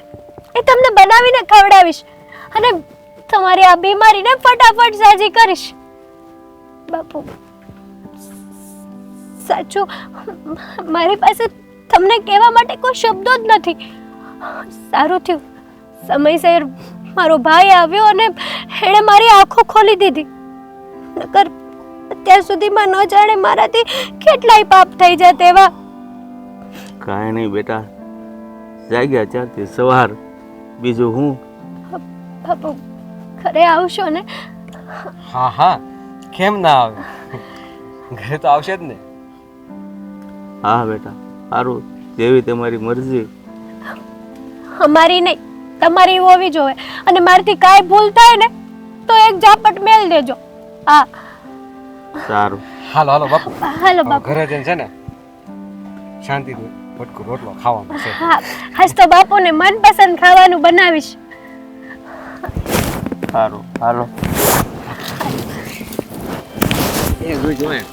એ તમને બનાવીને ખવડાવીશ અને તમારી આ બીમારીને ફટાફટ સાજી કરીશ. બાપુ, સાચું મારી પાસે તમને કહેવા માટે કોઈ શબ્દો જ નથી. સારું થયું સમયસર મારો ભાઈ આવ્યો અને એણે મારી આંખો ખોલી દીધી. નકર અત્યાર સુધીમાં ન જાણે મારાથી કેટલાય પાપ થઈ જાય તેવા. કાંઈ નહીં બેટા, જાગ્યા ત્યારથી સવાર, બીજું હું. બાપુ ઘરે આવશો ને? હા હા, કેમ ના આવે, ઘરે તો આવશે જ ને. હા બેટા, સારું, જેવી તમારી મરજી. અમારી નહીં, તમારી હોવી જોઈએ. અને મારાથી કાંઈ ભૂલ થાય ને તો એક ઝાપટ મેલ દેજો. હા સારું. હાલો હાલો બાપુ, હાલો બાપુ. ઘરે જઈને છે ને શાંતિથી ભટકું રોટલો ખાવાનો છે. હા આજ તો બાપુને મનપસંદ ખાવાનું બનાવીશ. સારું, હાલો. એ જોઈ